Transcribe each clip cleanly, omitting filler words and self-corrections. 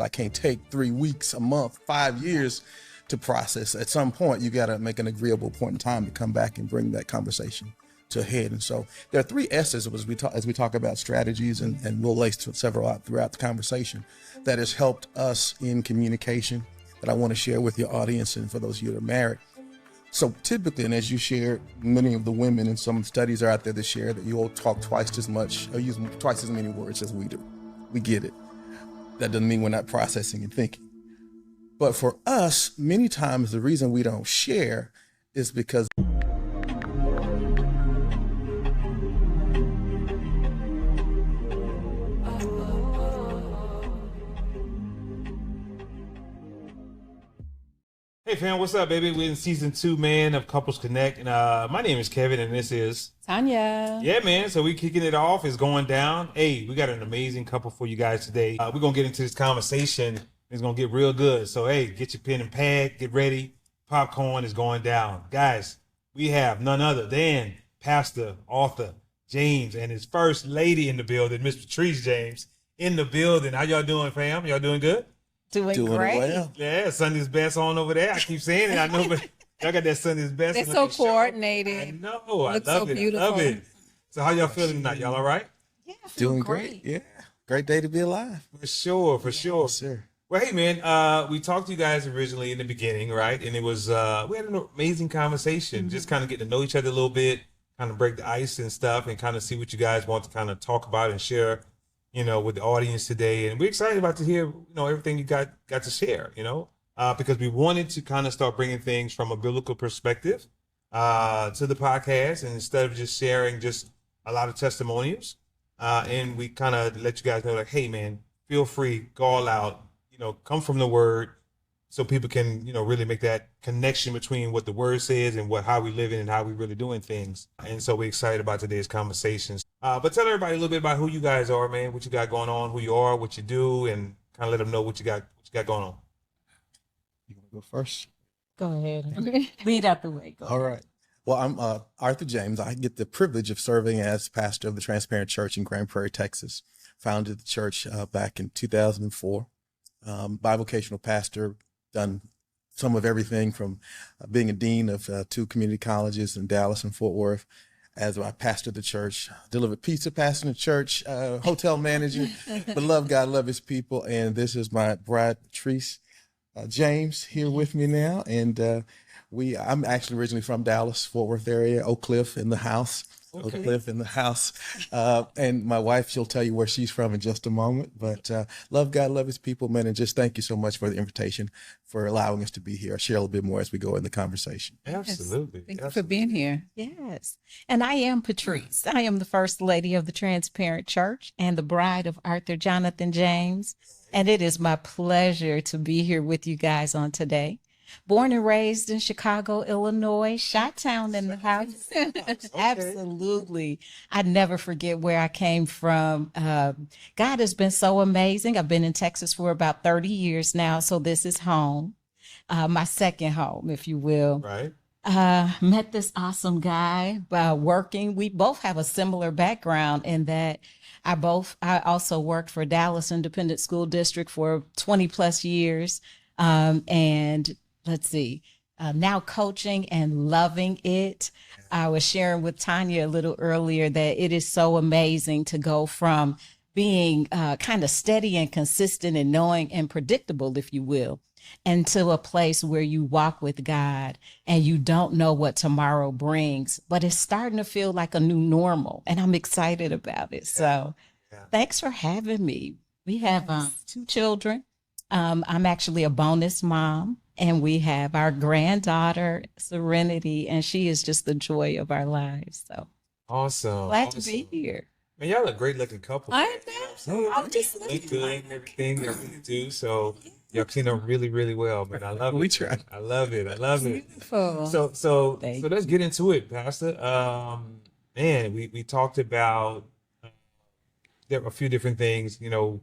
I can't take 3 weeks, a month, 5 years to process. At some point, you got to make an agreeable point in time to come back and bring that conversation to a head. And so there are 3 S's as we talk about strategies, and we'll lace to several out throughout the conversation, that has helped us in communication that I want to share with your audience and for those of you that are married. So typically, and as you shared, many of the women and some studies are out there that share that you all talk twice as much or use twice as many words as we do. We get it. That doesn't mean we're not processing and thinking. But for us, many times the reason we don't share is because Hey fam, what's up, baby? We're in season 2, man, of Couples Connect, and my name is Kevin, and this is Tanya. Yeah, man. So we kicking it off. It's going down. Hey, we got an amazing couple for you guys today. We're gonna get into this conversation. It's gonna get real good. So hey, get your pen and pad, get ready. Popcorn is going down, guys. We have none other than Pastor, author James, and his first lady in the building, Miss Patrice James, in the building. How y'all doing, fam? Y'all doing good? Doing great. well. Yeah, Sunday's best on over there. I keep saying it. I know, but y'all got that Sunday's best. They're so coordinated. I know. Looks I love so it. beautiful. I love it. So how y'all feeling tonight? Y'all all right? Yeah, I feel doing great. Yeah. Great day to be alive. For sure. Yes, sir. Well, hey, man, we talked to you guys originally in the beginning, right? And it was, we had an amazing conversation, just kind of getting to know each other a little bit, kind of break the ice and stuff, and kind of see what you guys want to kind of talk about and share, you know, with the audience today. And we're excited about to hear, you know, everything you got to share, you know, because we wanted to kind of start bringing things from a biblical perspective to the podcast. And instead of just sharing just a lot of testimonials, and we kind of let you guys know, like, hey, man, feel free, go all out, you know, come from the word so people can, you know, really make that connection between what the word says and how we living and how we really doing things. And so we're excited about today's conversations. But tell everybody a little bit about who you guys are, man, what you got going on, who you are, what you do, and kind of let them know what you got going on. You want to go first? Go ahead. Lead out the way. Go All right. Well, I'm Arthur James. I get the privilege of serving as pastor of the Transparent Church in Grand Prairie, Texas. Founded the church back in 2004. Bivocational pastor, done some of everything from being a dean of 2 community colleges in Dallas and Fort Worth. As I pastored the church, delivered pizza, pastored the church, hotel manager, but love God, love his people. And this is my bride, Patrice James, here with me now. And I'm actually originally from Dallas, Fort Worth area, Oak Cliff in the house. Okay. Oak Cliff in the house. And my wife, she'll tell you where she's from in just a moment. But love God, love his people, man. And just thank you so much for the invitation, for allowing us to be here. I'll share a little bit more as we go in the conversation. Absolutely. Thank you for being here. Yes. And I am Patrice. I am the first lady of the Transparent Church and the bride of Arthur Jonathan James. And it is my pleasure to be here with you guys on today. Born and raised in Chicago, Illinois, Chi-Town in the house. Okay. Absolutely. I never forget where I came from. God has been so amazing. I've been in Texas for about 30 years now, so this is home, my second home, if you will. Right. Met this awesome guy by working. We both have a similar background in that I also worked for Dallas Independent School District for 20 plus years. And let's see, now coaching and loving it. I was sharing with Tanya a little earlier that it is so amazing to go from being kind of steady and consistent and knowing and predictable, if you will, and to a place where you walk with God and you don't know what tomorrow brings, but it's starting to feel like a new normal. And I'm excited about it. So thanks for having me. We have 2 children. I'm actually a bonus mom. And we have our granddaughter, Serenity, and she is just the joy of our lives. So awesome. Glad to be here. Man, y'all a great looking couple. I know. I'm just look good and everything they really do. So y'all clean up really, really well, man. I love it. We try. I love it. I love it. Beautiful. So let's get into it, Pastor. Man, we talked about there are a few different things, you know,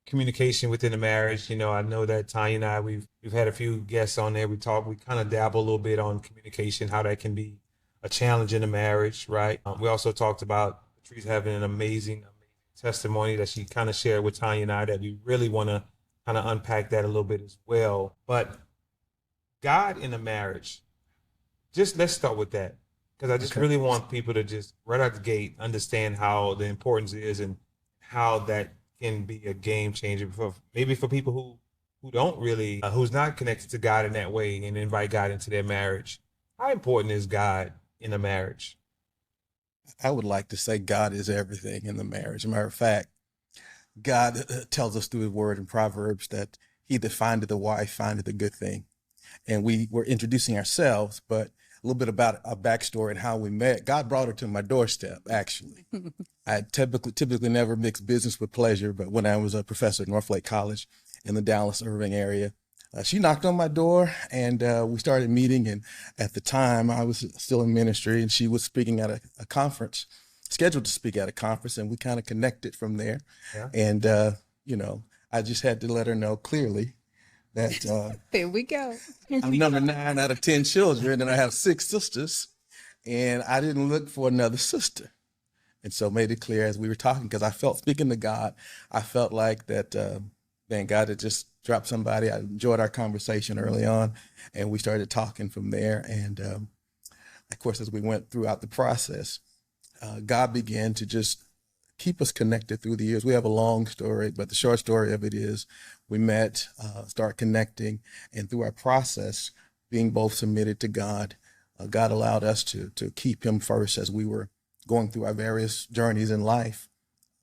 communication within the marriage. You know, I know that Tanya and I, we've had a few guests on there. We kind of dabble a little bit on communication, how that can be a challenge in a marriage, right? We also talked about Patrice having an amazing testimony that she kind of shared with Tanya and I that we really want to kind of unpack that a little bit as well. But God in a marriage, just let's start with that. Because I just really want people to just right out the gate understand how the importance is and how that can be a game changer for maybe for people who don't really who's not connected to God in that way and invite God into their marriage. How important is God in a marriage? I would like to say God is everything in the marriage. As a matter of fact, God tells us through his word in Proverbs that he that findeth a wife findeth a good thing. And we were introducing ourselves, but a little bit about our backstory and how we met. God brought her to my doorstep, actually. I typically never mixed business with pleasure, but when I was a professor at Northlake College in the Dallas Irving area, she knocked on my door and we started meeting. And at the time, I was still in ministry and she was speaking at a conference, scheduled to speak at a conference, and we kind of connected from there. Yeah. And, I just had to let her know clearly that there we go. I'm number 9 out of 10 children, and I have 6 sisters, and I didn't look for another sister. And so made it clear as we were talking, because I felt, speaking to God, I felt like that, man, God had just dropped somebody. I enjoyed our conversation early on, and we started talking from there. And of course, as we went throughout the process, God began to just keep us connected through the years. We have a long story, but the short story of it is we met, start connecting, and through our process, being both submitted to God, God allowed us to keep him first as we were going through our various journeys in life.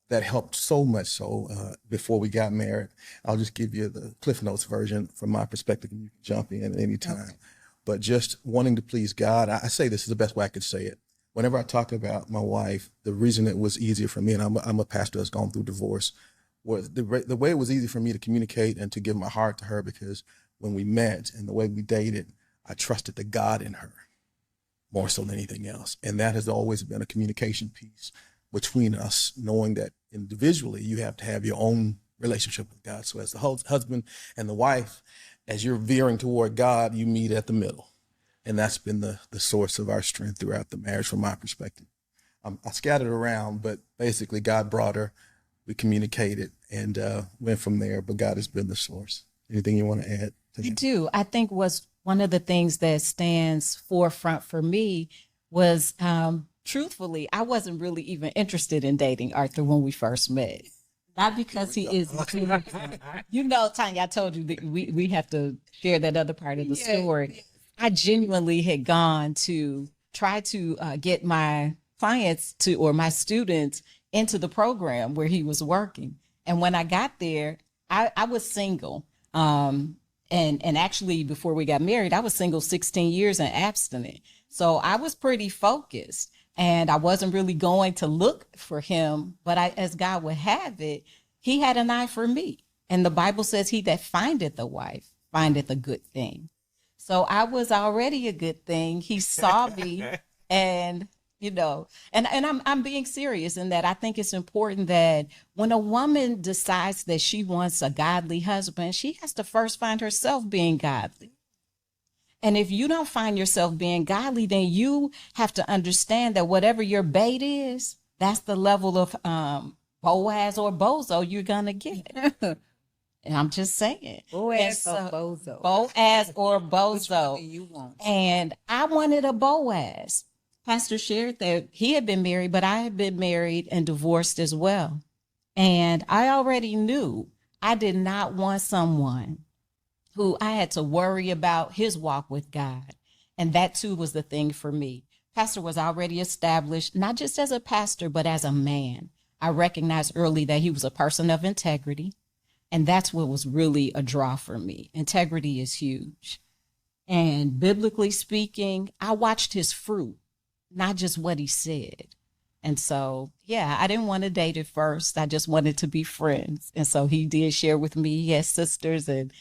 That helped so much so before we got married. I'll just give you the Cliff Notes version from my perspective, and you can jump in at any time. Okay. But just wanting to please God, I say this is the best way I could say it. Whenever I talk about my wife, the reason it was easier for me, and I'm a pastor that's gone through divorce, was the way it was easy for me to communicate and to give my heart to her, because when we met and the way we dated, I trusted the God in her more so than anything else. And that has always been a communication piece between us, knowing that individually you have to have your own relationship with God. So as the husband and the wife, as you're veering toward God, you meet at the middle. And that's been the source of our strength throughout the marriage from my perspective. I scattered around, but basically God brought her, we communicated, and went from there, but God has been the source. Anything you want to add? I do. I think was one of the things that stands forefront for me was, truthfully, I wasn't really even interested in dating Arthur when we first met. Not because he is, Tanya, I told you that we have to share that other part of the story. I genuinely had gone to try to get my clients or my students into the program where he was working. And when I got there, I was single. And actually, before we got married, I was single 16 years and abstinent. So I was pretty focused, and I wasn't really going to look for him. But as God would have it, he had an eye for me. And the Bible says, he that findeth a wife findeth a good thing. So I was already a good thing. He saw me and, and I'm being serious in that I think it's important that when a woman decides that she wants a godly husband, she has to first find herself being godly. And if you don't find yourself being godly, then you have to understand that whatever your bait is, that's the level of Boaz or bozo you're going to get. And I'm just saying. Boaz or bozo. Boaz or bozo. Which one do you want? And I wanted a Boaz. Pastor shared that he had been married, but I had been married and divorced as well. And I already knew I did not want someone who I had to worry about his walk with God. And that too was the thing for me. Pastor was already established, not just as a pastor, but as a man. I recognized early that he was a person of integrity. And that's what was really a draw for me. Integrity is huge. And biblically speaking, I watched his fruit, not just what he said. And so, I didn't want to date at first. I just wanted to be friends. And so he did share with me, he has sisters. And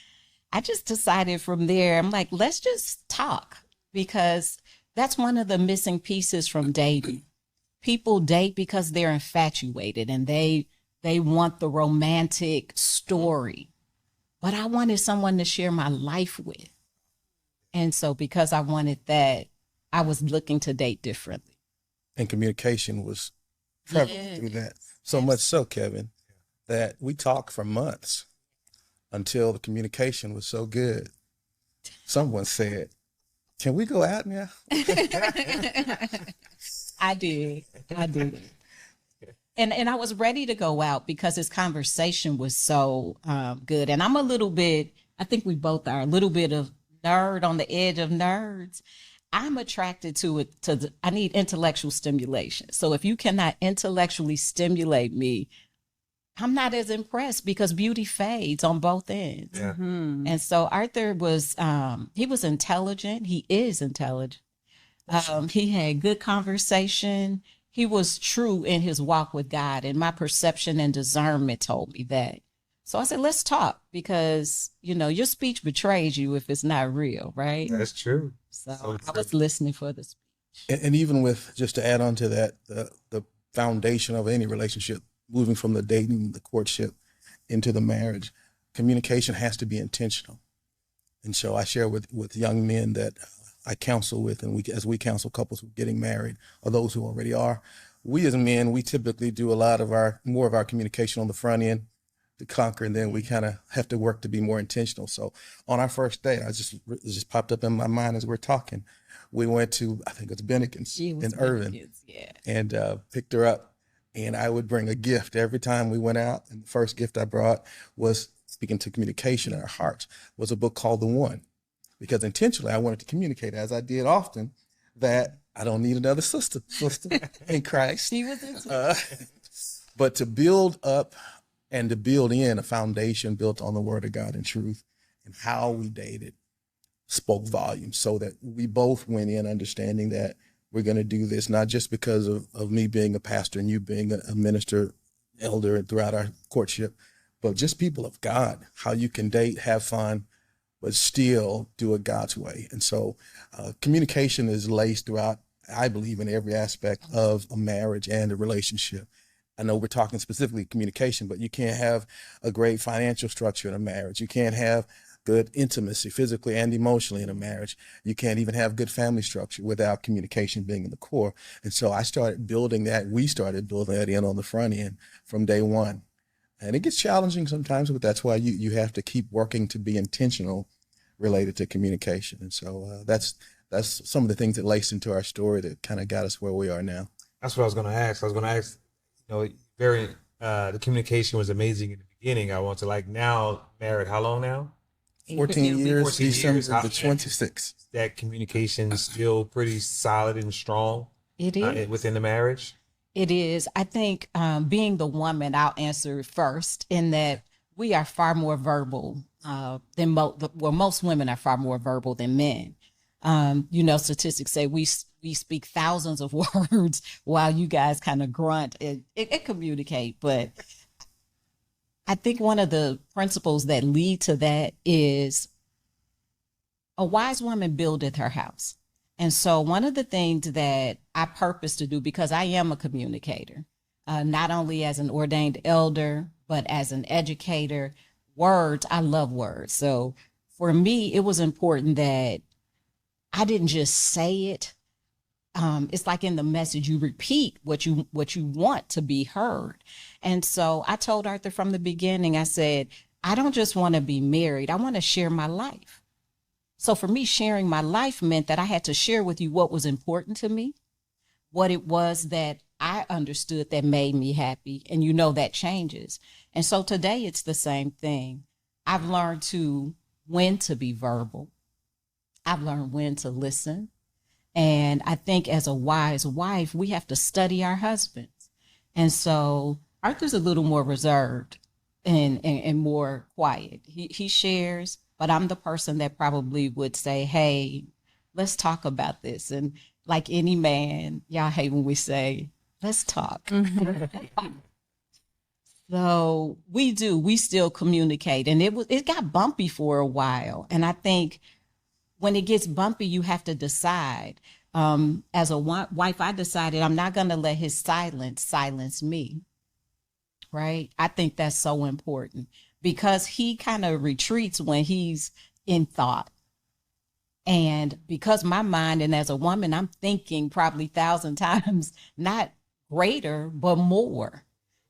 I just decided from there, I'm like, let's just talk, because that's one of the missing pieces from dating. People date because they're infatuated and they want the romantic story, but I wanted someone to share my life with. And so because I wanted that, I was looking to date differently. And communication was prevalent through that. So much so, Kevin, that we talked for months until the communication was so good. Someone said, "Can we go out now?" I did. I did. And I was ready to go out because his conversation was so good. And I'm a little bit, I think we both are, a little bit of nerd on the edge of nerds. I'm attracted to it. I need intellectual stimulation. So if you cannot intellectually stimulate me, I'm not as impressed because beauty fades on both ends. Yeah. And so Arthur was, he was intelligent. He is intelligent. He had good conversation. He was true in his walk with God, and my perception and discernment told me that. So I said, let's talk, because, you know, your speech betrays you if it's not real, right? That's true. So I was listening for the speech. And even with, just to add on to that, the foundation of any relationship, moving from the dating, the courtship into the marriage, communication has to be intentional. And so I share with young men that I counsel with, and as we counsel couples who are getting married or those who already are, we as men, we typically do a lot of more of our communication on the front end to conquer, and then we kind of have to work to be more intentional. So on our first date, it just popped up in my mind as we're talking. We went to, I think it's Bennigan's in Irvin, yeah. and picked her up. And I would bring a gift every time we went out. And the first gift I brought was, speaking to communication in our hearts, was a book called The One. Because intentionally, I wanted to communicate, as I did often, that I don't need another sister in Christ. She was but to build up and to build in a foundation built on the Word of God and truth, and how we dated spoke volumes, so that we both went in understanding that we're going to do this, not just because of me being a pastor and you being a minister, elder throughout our courtship, but just people of God, how you can date, have fun, but still do it God's way. And so communication is laced throughout, I believe, in every aspect of a marriage and a relationship. I know we're talking specifically communication, but you can't have a great financial structure in a marriage. You can't have good intimacy physically and emotionally in a marriage. You can't even have good family structure without communication being in the core. And so we started building that in on the front end from day one. And it gets challenging sometimes, but that's why you have to keep working to be intentional related to communication. And so that's some of the things that laced into our story that kind of got us where we are now. That's what I was going to ask. You know, the communication was amazing in the beginning. I want to, like, now married, how long now? 14 years, 14 December years. the 26th. That communication is still pretty solid and strong. It is. Within the marriage. It is. I think being the woman, I'll answer first, in that we are far more verbal than most women are far more verbal than men. You know, statistics say we speak thousands of words while you guys kind of grunt and communicate. But I think one of the principles that lead to that is a wise woman buildeth her house. And so one of the things that I purpose to do, because I am a communicator, not only as an ordained elder, but as an educator, words, I love words. So for me, it was important that I didn't just say it. It's like in the message, you repeat what you want to be heard. And so I told Arthur from the beginning, I said, I don't just want to be married. I want to share my life. So for me, sharing my life meant that I had to share with you what was important to me, what it was that I understood that made me happy. And you know, that changes. And so today it's the same thing. I've learned when to be verbal. I've learned when to listen. And I think as a wise wife, we have to study our husbands. And so Arthur's a little more reserved and more quiet. He shares, but I'm the person that probably would say, hey, let's talk about this. And like any man, y'all hate when we say, let's talk. So we still communicate. And it got bumpy for a while. And I think when it gets bumpy, you have to decide. As a wife, I decided I'm not going to let his silence me. Right? I think that's so important, because he kind of retreats when he's in thought. And because my mind, and as a woman, I'm thinking probably 1,000 times, not greater, but more.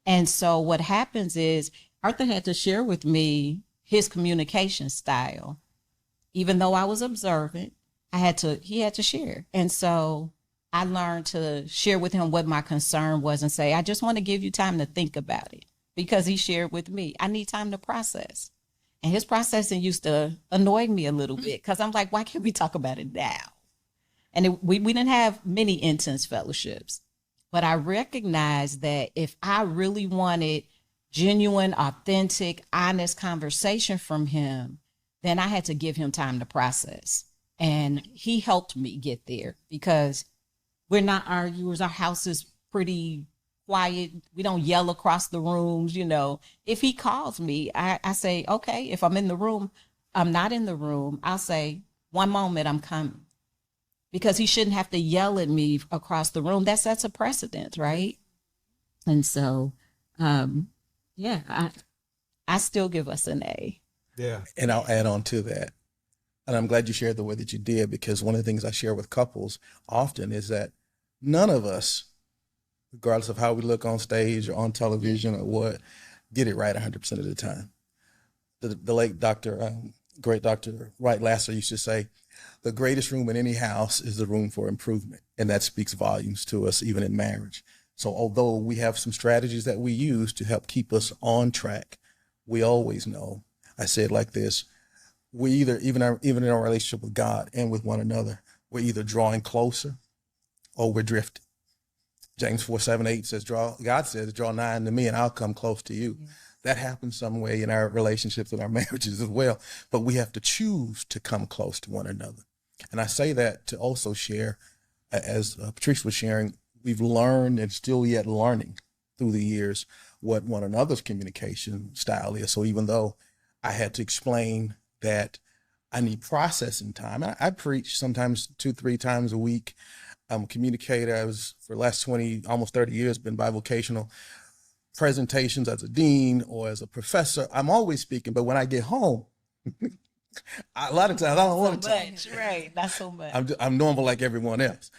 And so what happens is Arthur had to share with me his communication style. Even though I was observant, he had to share. And so I learned to share with him what my concern was and say, I just want to give you time to think about it, because he shared with me, I need time to process. And his processing used to annoy me a little bit, because I'm like, why can't we talk about it now? And we didn't have many intense fellowships, but I recognized that if I really wanted genuine, authentic, honest conversation from him, then I had to give him time to process. And he helped me get there, because we're not arguers. Our house is pretty quiet. We don't yell across the rooms. If he calls me, I say, okay, if I'm in the room, I'm not in the room, I'll say, one moment, I'm coming. Because he shouldn't have to yell at me across the room. That sets a precedent, right? And so, I still give us an A. Yeah. And I'll add on to that. And I'm glad you shared the way that you did, because one of the things I share with couples often is that none of us, regardless of how we look on stage or on television or what, get it right 100% of the time. The late great Dr. Wright Lasser used to say, the greatest room in any house is the room for improvement. And that speaks volumes to us, even in marriage. So although we have some strategies that we use to help keep us on track, we always know, I say it like this, we either, even in our relationship with God and with one another, we're either drawing closer or we're drifting. James 4:7-8 says, God says, draw nigh unto me and I'll come close to you. Yeah. That happens some way in our relationships and our marriages as well. But we have to choose to come close to one another. And I say that to also share, as Patrice was sharing, we've learned and still yet learning through the years what one another's communication style is. So even though I had to explain that I need processing time, I preach sometimes 2-3 times a week. I'm a communicator. I was, for the last 20, almost 30 years, been bivocational. Presentations as a dean or as a professor, I'm always speaking. But when I get home, a lot of times I don't want to talk. Right, not so much. I'm normal like everyone else.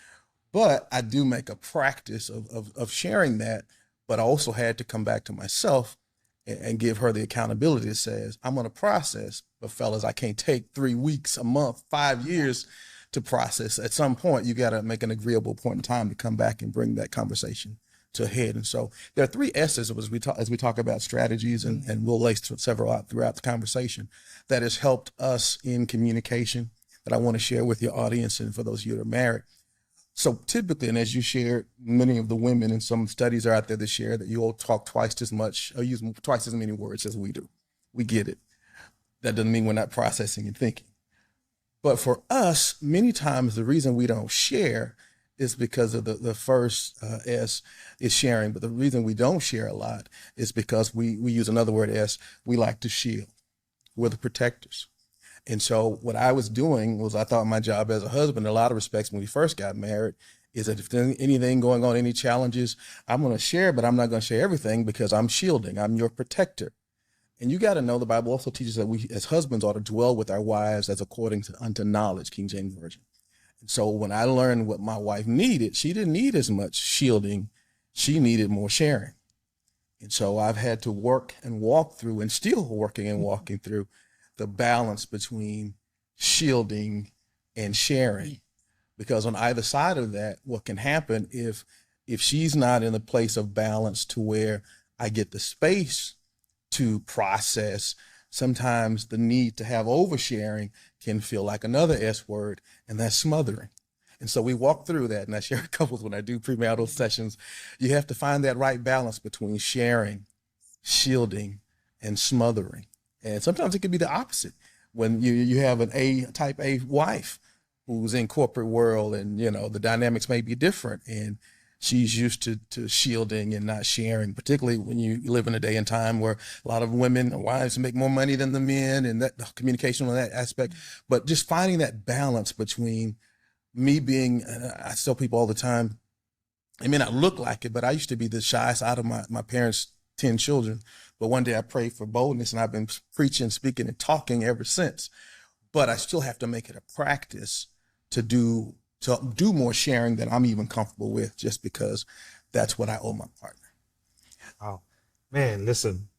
But I do make a practice of sharing that. But I also had to come back to myself and give her the accountability that says, I'm going to process. But fellas, I can't take 3 weeks, a month, 5 years to process. At some point, you got to make an agreeable point in time to come back and bring that conversation to a head. And so there are 3 S's as we talk about strategies, and we'll lace several out throughout the conversation, that has helped us in communication that I want to share with your audience and for those of you that are married. So typically, and as you shared, many of the women, and some studies are out there that share that you all talk twice as much or use twice as many words as we do. We get it. That doesn't mean we're not processing and thinking. But for us, many times the reason we don't share is because of the first S is sharing. But the reason we don't share a lot is because we use another word, S, we like to shield. We're the protectors. And so what I was doing was, I thought my job as a husband, in a lot of respects, when we first got married, is that if there's anything going on, any challenges, I'm going to share, but I'm not going to share everything, because I'm shielding. I'm your protector. And you got to know, the Bible also teaches that we as husbands ought to dwell with our wives as according to unto knowledge, King James Version. And so when I learned what my wife needed, she didn't need as much shielding. She needed more sharing. And so I've had to work and walk through, and still working and walking through, the balance between shielding and sharing. Because on either side of that, what can happen if she's not in a place of balance to where I get the space to process, sometimes the need to have oversharing can feel like another S word, and that's smothering. And so we walk through that, and I share with couples when I do premarital sessions. You have to find that right balance between sharing, shielding, and smothering. And sometimes it can be the opposite. When you have an type A wife who's in corporate world, and the dynamics may be different, and she's used to shielding and not sharing, particularly when you live in a day and time where a lot of women or wives make more money than the men, and that communication on that aspect. But just finding that balance between me being, I tell people all the time, it may not look like it, but I used to be the shyest out of my parents' 10 children. But one day I prayed for boldness, and I've been preaching, speaking, and talking ever since. But I still have to make it a practice to do more sharing than I'm even comfortable with, just because that's what I owe my partner. Wow. Man, listen.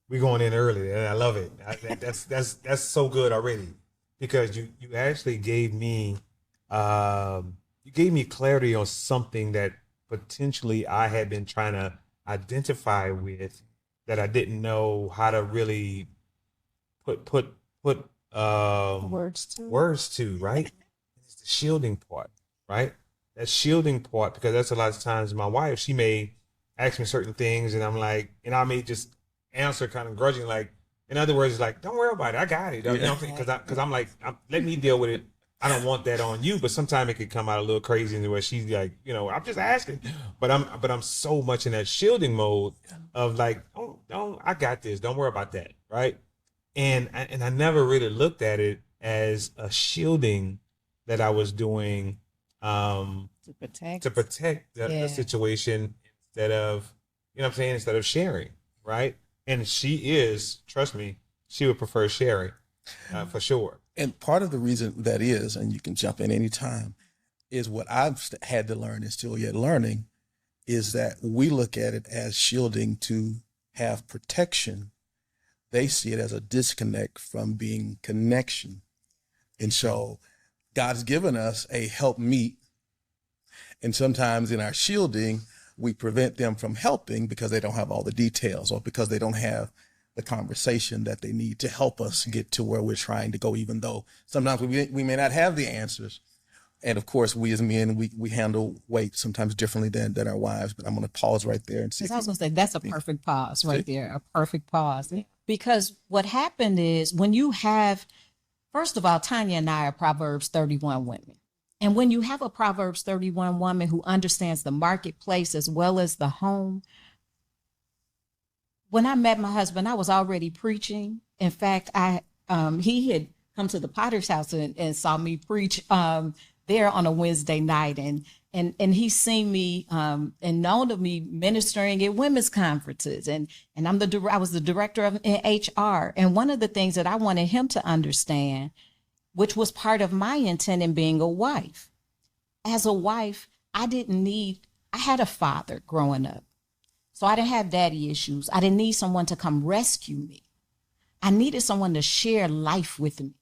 we going in early, and I love it. That's so good already, because you actually gave me clarity on something that potentially I had been trying to identify with, that I didn't know how to really put words to, right? It's the shielding part, right? That shielding part, because that's a lot of times my wife, she may ask me certain things, and I'm like, and I may just answer kind of grudgingly, like, in other words, like, don't worry about it, I got it. You know what I'm saying? Because I'm like, let me deal with it. I don't want that on you. But sometimes it could come out a little crazy, in where she's like, I'm just asking, but I'm so much in that shielding mode of like, don't, I got this. Don't worry about that, right? And I never really looked at it as a shielding that I was doing to protect the situation, instead of, instead of sharing, right? And she is, trust me, she would prefer sharing for sure. And part of the reason that is, and you can jump in anytime, is what I've had to learn and still yet learning, is that we look at it as shielding to have protection. They see it as a disconnect from being connection. And so God's given us a help meet. And sometimes in our shielding, we prevent them from helping because they don't have all the details, or because they don't have the conversation that they need to help us get to where we're trying to go, even though sometimes we may not have the answers. And of course, we as men, we handle weight sometimes differently than our wives. But I'm going to pause right there and see. I was going to say, that's a perfect pause right there, a perfect pause. Because what happened is, when you have, first of all, Tanya and I are Proverbs 31 women. And when you have a Proverbs 31 woman who understands the marketplace as well as the home, when I met my husband, I was already preaching. In fact, he had come to the Potter's house and saw me preach there on a Wednesday night, and he's seen me and known of me ministering at women's conferences, and I was the director of HR. And one of the things that I wanted him to understand, which was part of my intent in being a wife. As a wife, I had a father growing up. So I didn't have daddy issues. I didn't need someone to come rescue me. I needed someone to share life with me.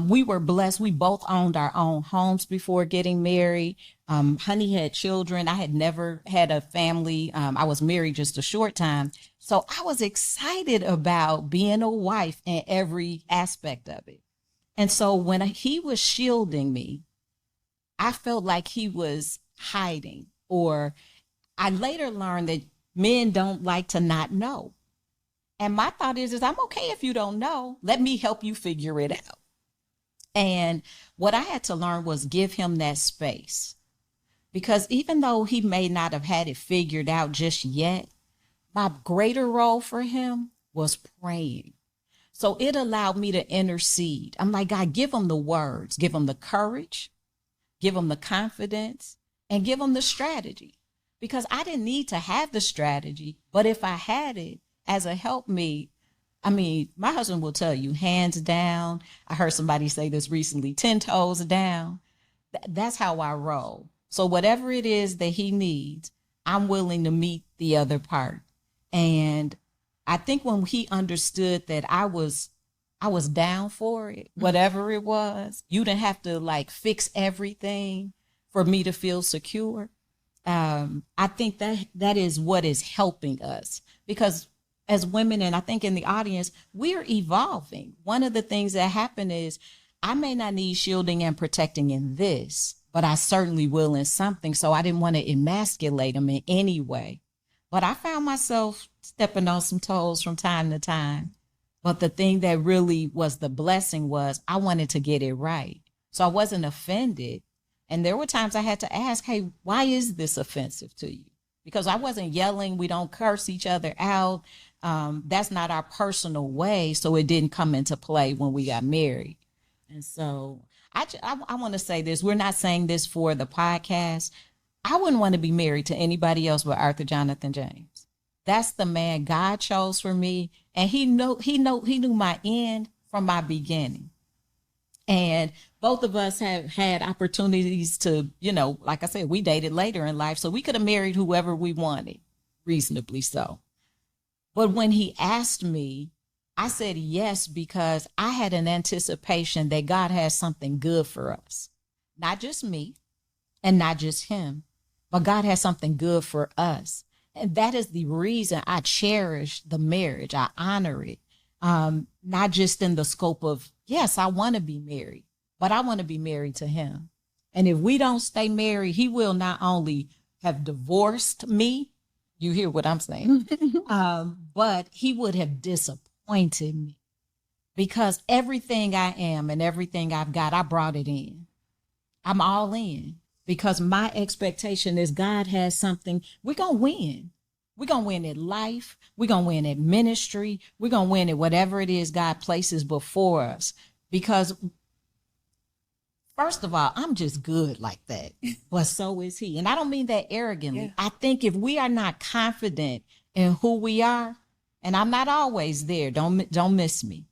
We were blessed. We both owned our own homes before getting married. Honey had children. I had never had a family. I was married just a short time. So I was excited about being a wife in every aspect of it. And so when he was shielding me, I felt like he was hiding. Or I later learned that men don't like to not know. And my thought is I'm okay if you don't know. Let me help you figure it out. And what I had to learn was give him that space. Because even though he may not have had it figured out just yet, my greater role for him was praying. So it allowed me to intercede. I'm like, God, give him the words, give him the courage, give him the confidence, and give him the strategy. Because I didn't need to have the strategy, but if I had it as a helpmeet, my husband will tell you, hands down. I heard somebody say this recently, 10 toes down. That's how I roll. So whatever it is that he needs, I'm willing to meet the other part. And I think when he understood that I was down for it, whatever it was, you didn't have to like fix everything for me to feel secure. I think that is what is helping us, because as women, and I think in the audience, we're evolving. One of the things that happen is I may not need shielding and protecting in this, but I certainly will in something. So I didn't want to emasculate them in any way. But I found myself stepping on some toes from time to time. But the thing that really was the blessing was I wanted to get it right. So I wasn't offended. And there were times I had to ask, hey, why is this offensive to you? Because I wasn't yelling. We don't curse each other out. That's not our personal way. So it didn't come into play when we got married. And so I want to say this. We're not saying this for the podcast. I wouldn't want to be married to anybody else but Arthur Jonathan James. That's the man God chose for me. And he knew my end from my beginning. And both of us have had opportunities to, like I said, we dated later in life. So we could have married whoever we wanted, reasonably so. But when he asked me, I said yes, because I had an anticipation that God has something good for us. Not just me and not just him, but God has something good for us. And that is the reason I cherish the marriage. I honor it. Not just in the scope of, yes, I want to be married, but I want to be married to him. And if we don't stay married, he will not only have divorced me, you hear what I'm saying, but he would have disappointed me, because everything I am and everything I've got, I brought it in. I'm all in, because my expectation is God has something. We're going to win. We're going to win at life. We're going to win at ministry. We're going to win at whatever it is God places before us. Because first of all, I'm just good like that, but so is he. And I don't mean that arrogantly. Yeah. I think if we are not confident in who we are, and I'm not always there, don't miss me,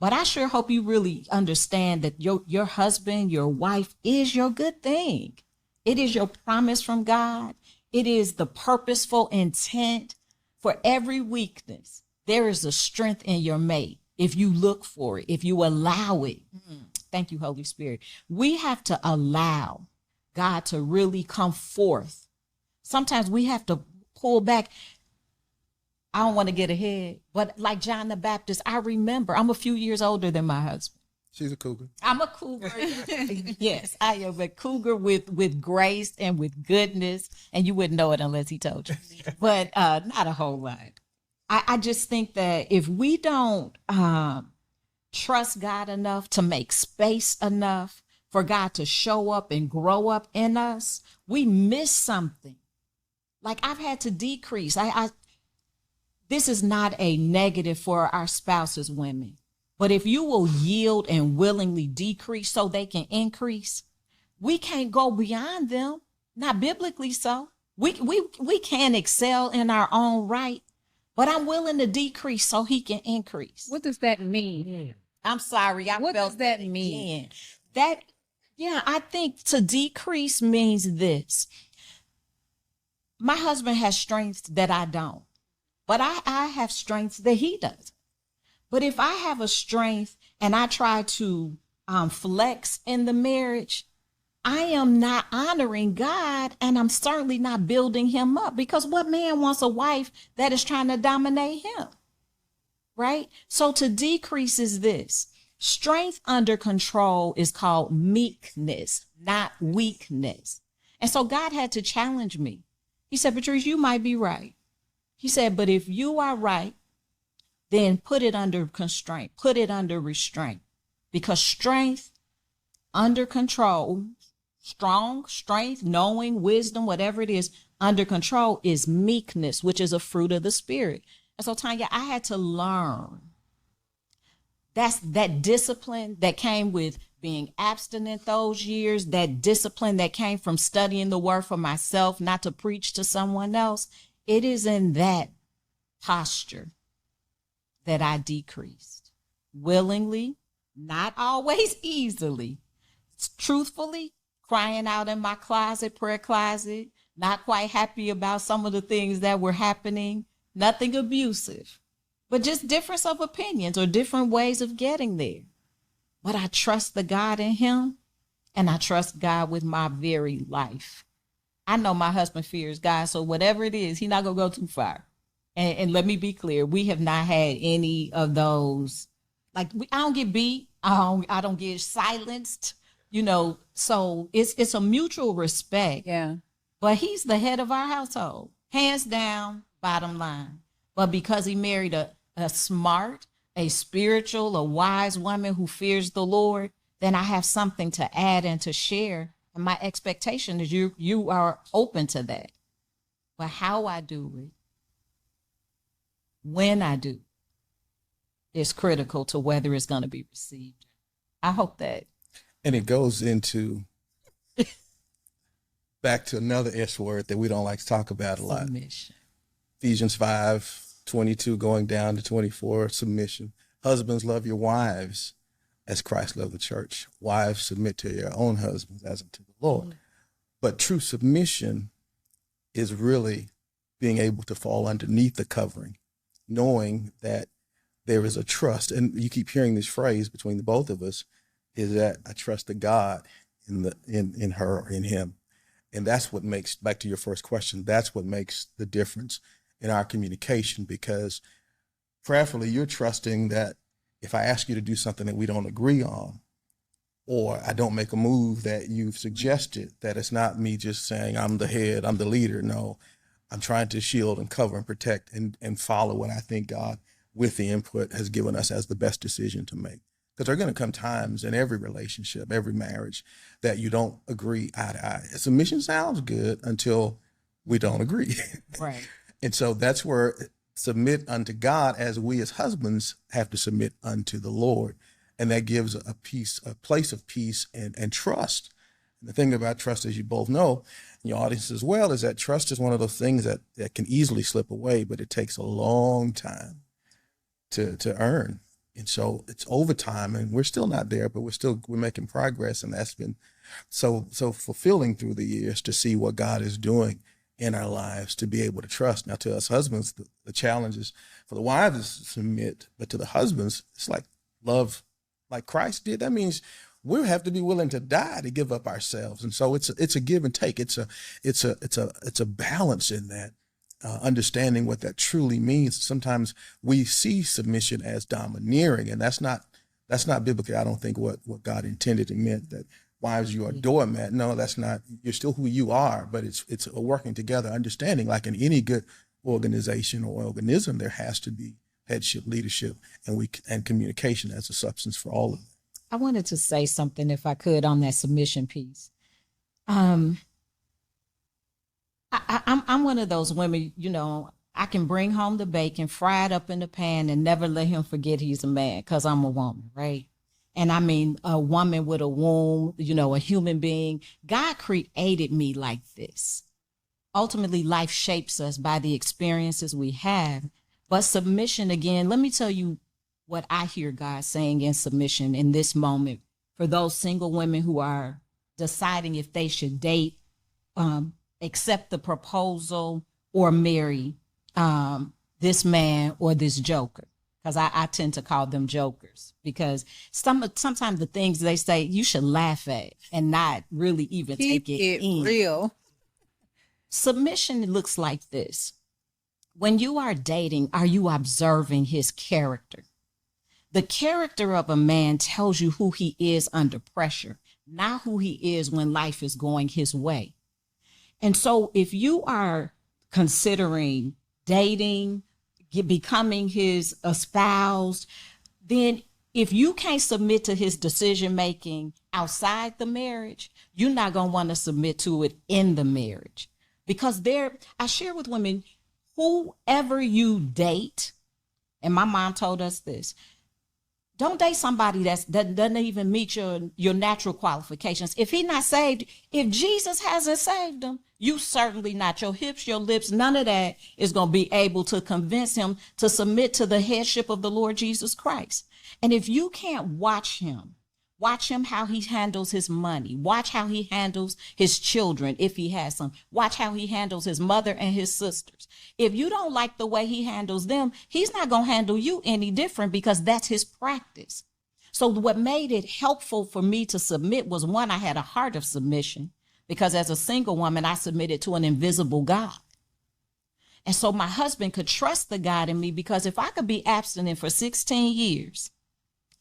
but I sure hope you really understand that your husband, your wife is your good thing. It is your promise from God. It is the purposeful intent. For every weakness, there is a strength in your mate if you look for it, if you allow it. Thank you, Holy Spirit. We have to allow God to really come forth. Sometimes we have to pull back. I don't want to get ahead, but like John the Baptist, I remember, I'm a few years older than my husband. She's a cougar. I'm a cougar. Yes, I am a cougar with grace and with goodness. And you wouldn't know it unless he told you. But not a whole lot. I just think that if we don't trust God enough to make space enough for God to show up and grow up in us, we miss something. Like I've had to decrease. This is not a negative for our spouses, women. But if you will yield and willingly decrease so they can increase, we can't go beyond them. Not biblically so. We can excel in our own right, but I'm willing to decrease so he can increase. What does that mean? I'm sorry. What does that mean? I think to decrease means this. My husband has strengths that I don't, but I have strengths that he doesn't. But if I have a strength and I try to flex in the marriage, I am not honoring God, and I'm certainly not building him up, because what man wants a wife that is trying to dominate him, right? So to decrease is this. Strength under control is called meekness, not weakness. And so God had to challenge me. He said, Patrice, you might be right. He said, but if you are right, then put it under constraint, put it under restraint, because strength under control, strength, knowing, wisdom, whatever it is, under control is meekness, which is a fruit of the Spirit. And so, Tanya, I had to learn. That's that discipline that came with being abstinent those years, that discipline that came from studying the word for myself, not to preach to someone else. It is in that posture that I decreased willingly, not always easily, truthfully, crying out in my prayer closet, not quite happy about some of the things that were happening, nothing abusive, but just difference of opinions or different ways of getting there. But I trust the God in him, and I trust God with my very life. I know my husband fears God, so whatever it is, he's not going to go too far. And let me be clear, we have not had any of those. Like, I don't get beat. I don't get silenced, so it's a mutual respect. Yeah. But he's the head of our household, hands down, bottom line. But because he married a smart, a spiritual, a wise woman who fears the Lord, then I have something to add and to share. And my expectation is you are open to that. But how I do it, when I do, is critical to whether it's going to be received. I hope that. And it goes into back to another S word that we don't like to talk about a lot. Submission. Ephesians 5:22 going down to 24, submission. Husbands, love your wives as Christ loved the church. Wives, submit to your own husbands as unto the Lord. Mm-hmm. But true submission is really being able to fall underneath the covering knowing that there is a trust. And you keep hearing this phrase between the both of us, is that I trust the God in her or in him. And that's what makes, back to your first question, that's what makes the difference in our communication, because prayerfully you're trusting that if I ask you to do something that we don't agree on, or I don't make a move that you've suggested, that it's not me just saying I'm the head, I'm the leader. No, I'm trying to shield and cover and protect and follow what I think God, with the input, has given us as the best decision to make. Because there are going to come times in every relationship, every marriage, that you don't agree eye to eye. Submission sounds good until we don't agree. Right. And so that's where submit unto God, as we as husbands have to submit unto the Lord. And that gives a place of peace and trust. And the thing about trust, as you both know, and your audience as well, is that trust is one of those things that can easily slip away, but it takes a long time to earn. And so it's over time, and we're still not there, but we're making progress. And that's been so fulfilling through the years to see what God is doing in our lives, to be able to trust. Now, to us husbands, the challenge is for the wives is to submit, but to the husbands, it's like love like Christ did. That means we have to be willing to die to give up ourselves. And so it's a give and take. It's a balance in that, understanding what that truly means. Sometimes we see submission as domineering, and that's not biblically, I don't think, what God intended and meant, that wives, you are doormat. No, that's not. You're still who you are, but it's a working together, understanding, like in any good organization or organism, there has to be headship, leadership, and communication as a substance for all of them. I wanted to say something, if I could, on that submission piece. I'm one of those women, I can bring home the bacon, fry it up in the pan, and never let him forget he's a man, because I'm a woman, right? And I mean, a woman with a womb, a human being. God created me like this. Ultimately, life shapes us by the experiences we have. But submission, again, let me tell you what I hear God saying in submission in this moment for those single women who are deciding if they should date, accept the proposal, or marry this man or this joker. Because I tend to call them jokers, because sometimes the things they say you should laugh at and not really even take it in. Real. Submission looks like this. When you are dating, are you observing his character? The character of a man tells you who he is under pressure, not who he is when life is going his way. And so if you are considering dating, becoming his espoused, then if you can't submit to his decision-making outside the marriage, you're not going to want to submit to it in the marriage. Because I share with women, whoever you date, and my mom told us this, don't date somebody that doesn't even meet your natural qualifications. If he's not saved, if Jesus hasn't saved him, you certainly not. Your hips, your lips, none of that is going to be able to convince him to submit to the headship of the Lord Jesus Christ. And if you can't watch him how he handles his money, watch how he handles his children if he has some, watch how he handles his mother and his sisters. If you don't like the way he handles them, he's not going to handle you any different, because that's his practice. So what made it helpful for me to submit was, one, I had a heart of submission, because as a single woman, I submitted to an invisible God. And so my husband could trust the God in me, because if I could be abstinent for 16 years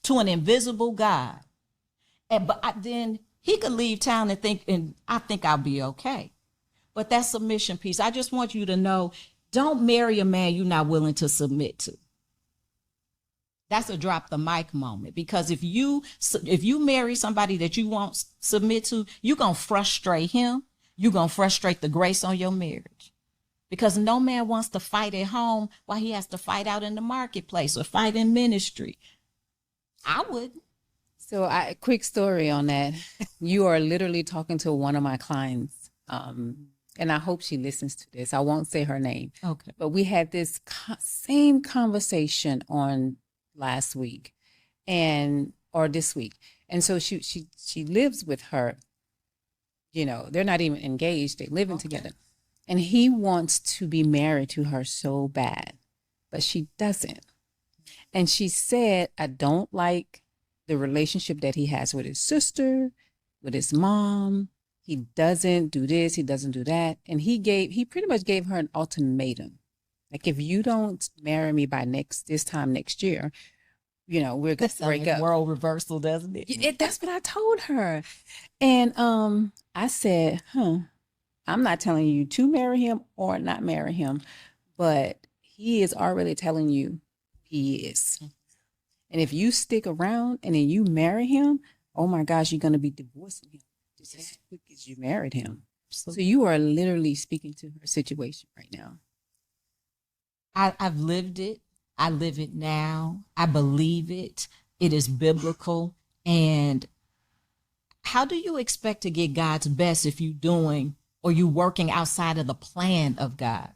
to an invisible God, then he could leave town and I think I'll be okay. But that submission piece, I just want you to know, don't marry a man you're not willing to submit to. That's a drop the mic moment, because if you marry somebody that you won't submit to, you're going to frustrate him. You're going to frustrate the grace on your marriage, because no man wants to fight at home while he has to fight out in the marketplace or fight in ministry. I wouldn't. So quick story on that. You are literally talking to one of my clients. And I hope she listens to this. I won't say her name. Okay. But we had this same conversation on last week or this week. And so she lives with her, they're not even engaged. They're living together. And he wants to be married to her so bad. but she doesn't. And she said, I don't like the relationship that he has with his sister, with his mom. He doesn't do this, he doesn't do that. And he pretty much gave her an ultimatum. Like, if you don't marry me by this time next year, we're going to break up. World reversal, doesn't it? That's what I told her. And I said, I'm not telling you to marry him or not marry him, but he is already telling you he is. And if you stick around and then you marry him, oh my gosh, you're going to be divorcing him just as quick as you married him. So you are literally speaking to her situation right now. I've lived it. I live it now. I believe it. It is biblical. And how do you expect to get God's best if you working outside of the plan of God?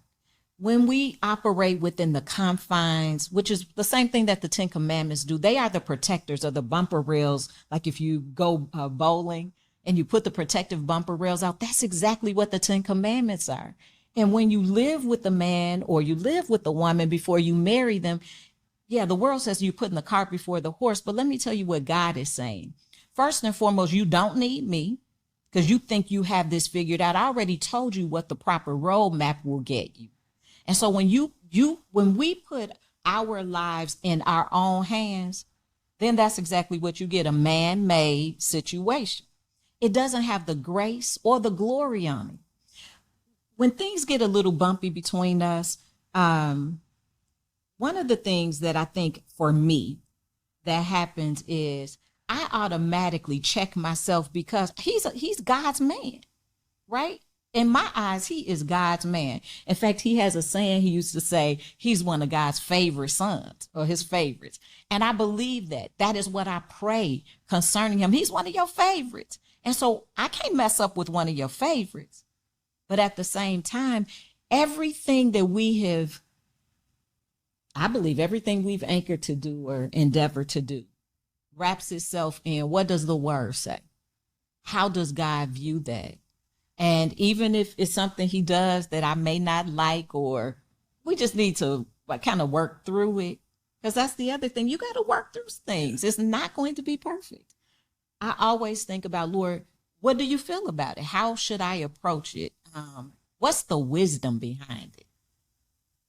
When we operate within the confines, which is the same thing that the 10 Commandments do, they are the protectors of the bumper rails. Like if you go bowling and you put the protective bumper rails out, that's exactly what the 10 Commandments are. And when you live with a man or you live with a woman before you marry them, yeah, the world says you're putting the cart before the horse. But let me tell you what God is saying. First and foremost, you don't need me because you think you have this figured out. I already told you what the proper roadmap will get you. And so when when we put our lives in our own hands, then that's exactly what you get, a man-made situation. It doesn't have the grace or the glory on it. When things get a little bumpy between us, one of the things that I think for me that happens is I automatically check myself because he's God's man, right? In my eyes, he is God's man. In fact, he has a saying he used to say, he's one of God's favorite sons or his favorites. And I believe that. That is what I pray concerning him. He's one of your favorites. And so I can't mess up with one of your favorites. But at the same time, everything that I believe everything we've anchored to do or endeavored to do wraps itself in, what does the word say? How does God view that? And even if it's something he does that I may not like, or we just need to kind of work through it, because that's the other thing. You got to work through things. It's not going to be perfect. I always think about, Lord, what do you feel about it? How should I approach it? What's the wisdom behind it?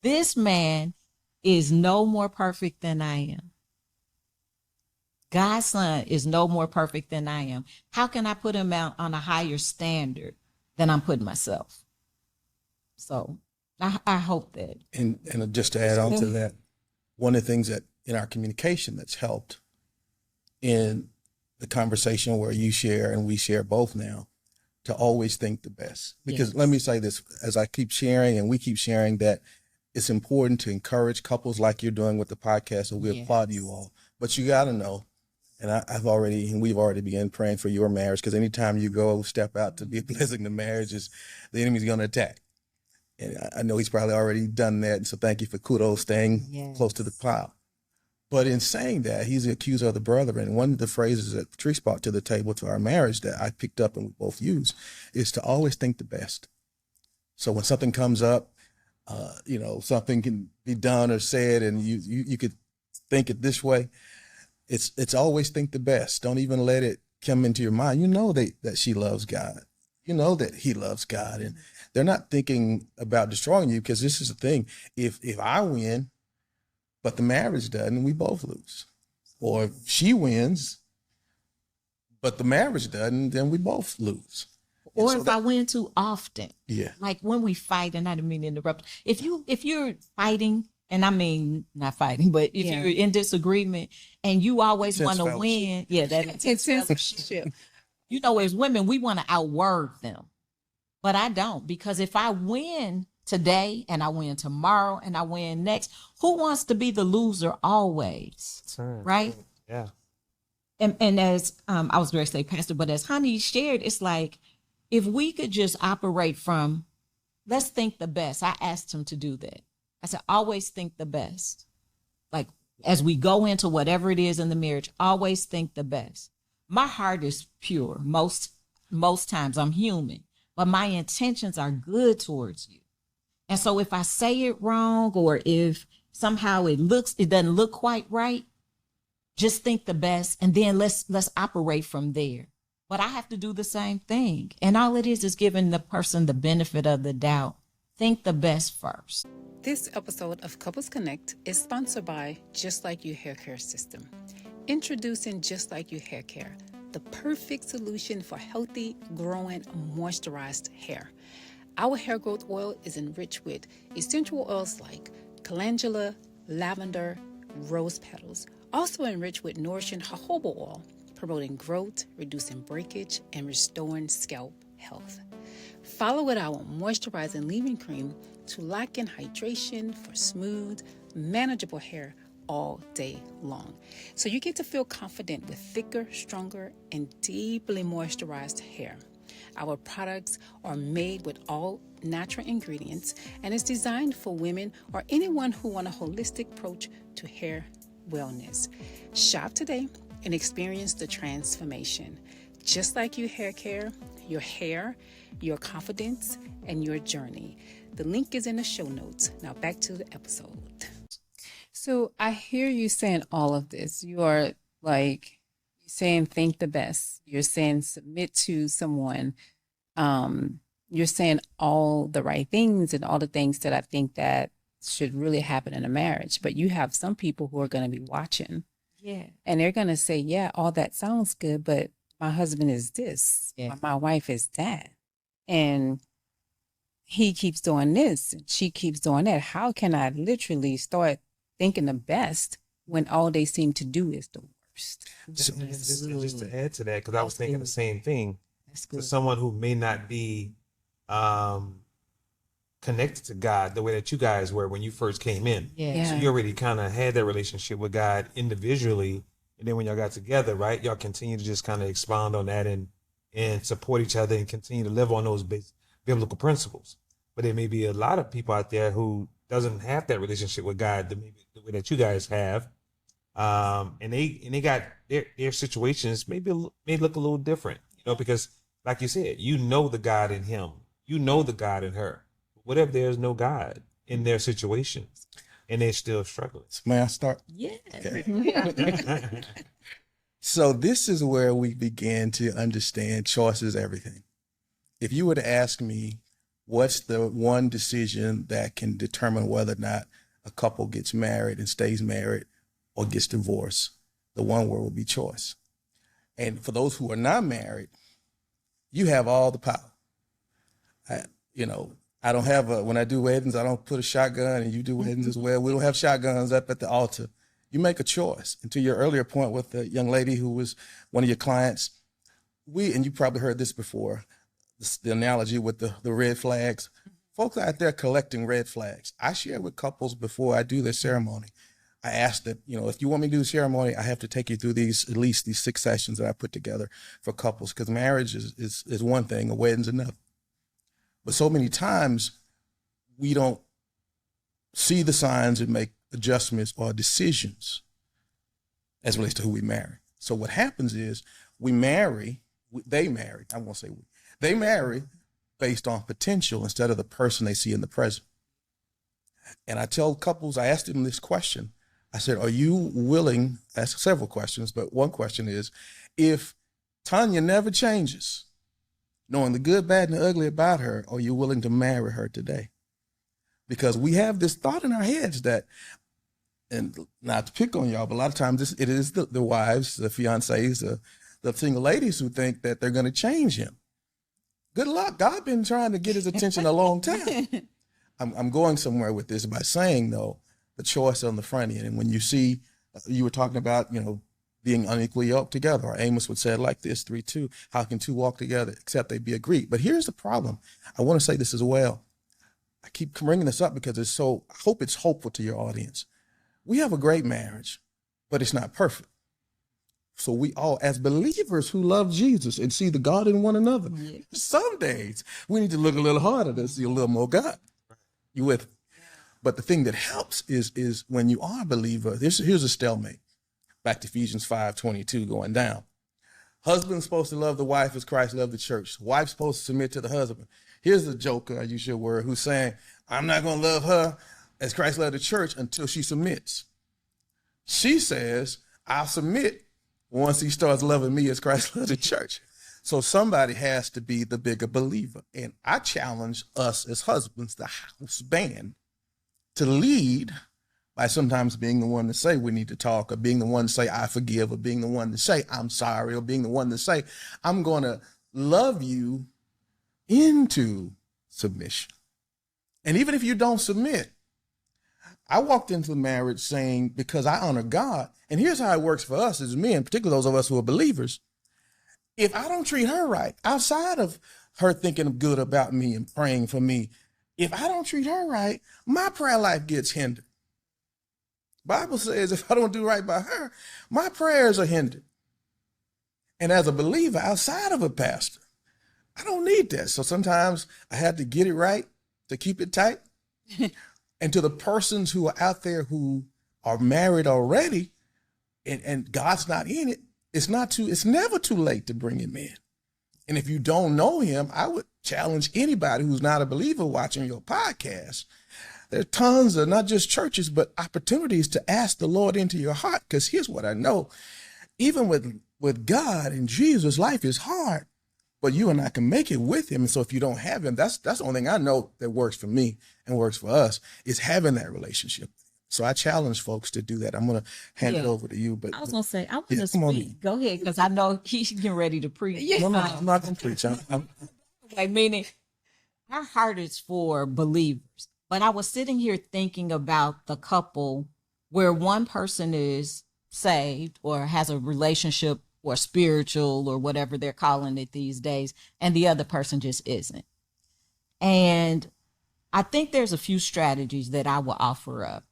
This man is no more perfect than I am. God's son is no more perfect than I am. How can I put him out on a higher standard than I'm putting myself? So I hope that. And just to add on to that, one of the things that in our communication that's helped in the conversation where you share and we share both now, to always think the best. Because let me say this, as I keep sharing and we keep sharing, that it's important to encourage couples like you're doing with the podcast, and we applaud you all. But you got to know, and we've already begun praying for your marriage, because anytime you go step out to be a blessing to marriages, the enemy's going to attack. And I know he's probably already done that. And so thank you for kudos, staying close to the plow. But in saying that, he's the accuser of the brethren. And one of the phrases that Patrice brought to the table to our marriage that I picked up and we both use is to always think the best. So when something comes up, something can be done or said, and you could think it this way. It's always think the best. Don't even let it come into your mind. You know that she loves God. You know that he loves God, and they're not thinking about destroying you, because this is the thing. If I win, but the marriage doesn't, we both lose. Or if she wins, but the marriage doesn't, then we both lose. Or if I win too often. Yeah. Like when we fight, and I didn't mean to interrupt. If you're fighting, and I mean not fighting, but if you're in disagreement and you always want to win, that's fellowship. As women, we want to outword them. But I don't, because if I win today and I win tomorrow and I win next, who wants to be the loser always? Right? Yeah. And as I was going to say, Pastor, but as Honey shared, it's like, if we could just operate from, let's think the best. I asked him to do that. I said, always think the best. Like, as we go into whatever it is in the marriage, always think the best. My heart is pure. Most times I'm human, but my intentions are good towards you. And so if I say it wrong, or if somehow it doesn't look quite right, just think the best, and then let's operate from there. But I have to do the same thing. And all it is giving the person the benefit of the doubt. Think the best first. This episode of Couples Connect is sponsored by Just Like You Hair Care System. Introducing Just Like You Hair Care, the perfect solution for healthy, growing, moisturized hair. Our hair growth oil is enriched with essential oils like calendula, lavender, rose petals, also enriched with nourishing jojoba oil, promoting growth, reducing breakage, and restoring scalp health. Follow with our moisturizing leave-in cream to lock in hydration for smooth, manageable hair all day long. So you get to feel confident with thicker, stronger, and deeply moisturized hair. Our products are made with all natural ingredients and is designed for women or anyone who want a holistic approach to hair wellness. Shop today and experience the transformation. Just like you hair care, your hair, your confidence, and your journey. The link is in the show notes. Now back to the episode. So I hear you saying all of this. You are like saying think the best. You're saying submit to someone. You're saying all the right things and all the things that I think that should really happen in a marriage. But you have some people who are going to be watching. Yeah. And they're going to say, yeah, all that sounds good, but my husband is this. Yeah. Or my wife is that. And he keeps doing this and she keeps doing that. How can I literally start thinking the best when all they seem to do is the worst? Just to add to that, because I was thinking the same thing. That's For good. someone who may not be connected to God the way that you guys were when you first came in. Yeah. So you already kind of had that relationship with God individually. And then when y'all got together, right, y'all continue to just kind of expound on that and support each other and continue to live on those biblical principles. But there may be a lot of people out there who doesn't have that relationship with God the way that you guys have. And they got their situations may look a little different, because like you said, you know the God in him, you know the God in her. What if there's no God in their situations and they're still struggling? May I start? Yeah. Okay. So this is where we begin to understand choice is everything. If you were to ask me, what's the one decision that can determine whether or not a couple gets married and stays married or gets divorced, the one word will be choice. And for those who are not married, you have all the power. I don't have when I do weddings, I don't put a shotgun, and you do weddings as well. We don't have shotguns up at the altar. You make a choice. And to your earlier point with the young lady who was one of your clients, and you probably heard this before, the analogy with the red flags. Folks out there collecting red flags. I share with couples before I do their ceremony. I ask that, if you want me to do the ceremony, I have to take you through at least these 6 sessions that I put together for couples, because marriage is one thing, a wedding's another. But so many times we don't see the signs and make adjustments or decisions as relates to who we marry. So what happens is they marry based on potential instead of the person they see in the present. And I tell couples, I asked them this question. I said, are you willing, I asked several questions, but one question is, if Tanya never changes, knowing the good, bad, and the ugly about her, are you willing to marry her today? Because we have this thought in our heads that, and not to pick on y'all, but a lot of times it is the wives, the fiancés, the single ladies who think that they're going to change him. Good luck. God been trying to get his attention a long time. I'm going somewhere with this by saying, though, the choice on the front end. And when you see, you were talking about, being unequally yoked together, or Amos would say it like this, 3:2, how can two walk together except they be agreed? But here's the problem. I want to say this as well. I keep bringing this up because I hope it's hopeful to your audience. We have a great marriage, but it's not perfect. So we all, as believers who love Jesus and see the God in one another, some days we need to look a little harder to see a little more God. You with me? But the thing that helps is when you are a believer, here's a stalemate. Back to Ephesians 5:22 going down. Husband's supposed to love the wife as Christ loved the church. Wife's supposed to submit to the husband. Here's the joker, I use your word, who's saying, I'm not going to love her as Christ led the church until she submits. She says, I'll submit once he starts loving me as Christ led the church. So somebody has to be the bigger believer. And I challenge us as husbands, the house band, to lead by sometimes being the one to say we need to talk, or being the one to say I forgive, or being the one to say I'm sorry, or being the one to say I'm going to love you into submission. And even if you don't submit, I walked into marriage saying, because I honor God, and here's how it works for us as men, particularly those of us who are believers. If I don't treat her right, outside of her thinking good about me and praying for me, if I don't treat her right, my prayer life gets hindered. Bible says if I don't do right by her, my prayers are hindered. And as a believer outside of a pastor, I don't need that. So sometimes I had to get it right to keep it tight. And to the persons who are out there who are married already and God's not in it, it's never too late to bring him in. And if you don't know him, I would challenge anybody who's not a believer watching your podcast. There are tons of not just churches, but opportunities to ask the Lord into your heart. Because here's what I know. Even with God and Jesus, life is hard, but you and I can make it with him. And so if you don't have him, that's the only thing I know that works for me and works for us is having that relationship. So I challenge folks to do that. I'm going to hand it over to you. But I was going to say, I want to speak. Go ahead, because I know he's getting ready to preach. No, I'm not going to preach. Meaning, our heart is for believers. But I was sitting here thinking about the couple where one person is saved or has a relationship or spiritual or whatever they're calling it these days, and the other person just isn't. And I think there's a few strategies that I will offer up.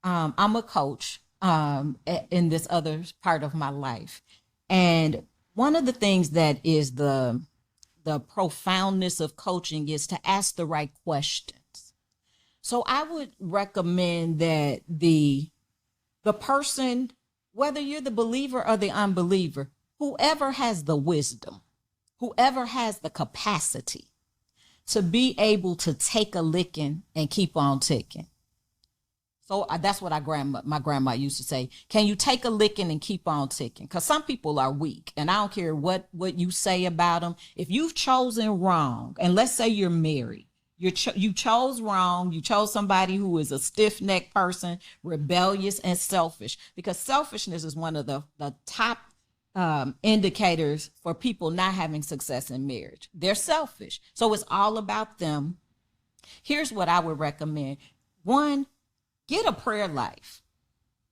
I'm a coach in this other part of my life. And one of the things that is the profoundness of coaching is to ask the right questions. So I would recommend that the person, whether you're the believer or the unbeliever, whoever has the wisdom, whoever has the capacity to be able to take a licking and keep on ticking. So that's what my grandma used to say. Can you take a licking and keep on ticking? Because some people are weak, and I don't care what you say about them. If you've chosen wrong, and let's say you're married, you chose wrong. You chose somebody who is a stiff-necked person, rebellious and selfish. Because selfishness is one of the top indicators for people not having success in marriage. They're selfish, so it's all about them. Here's what I would recommend: one, get a prayer life,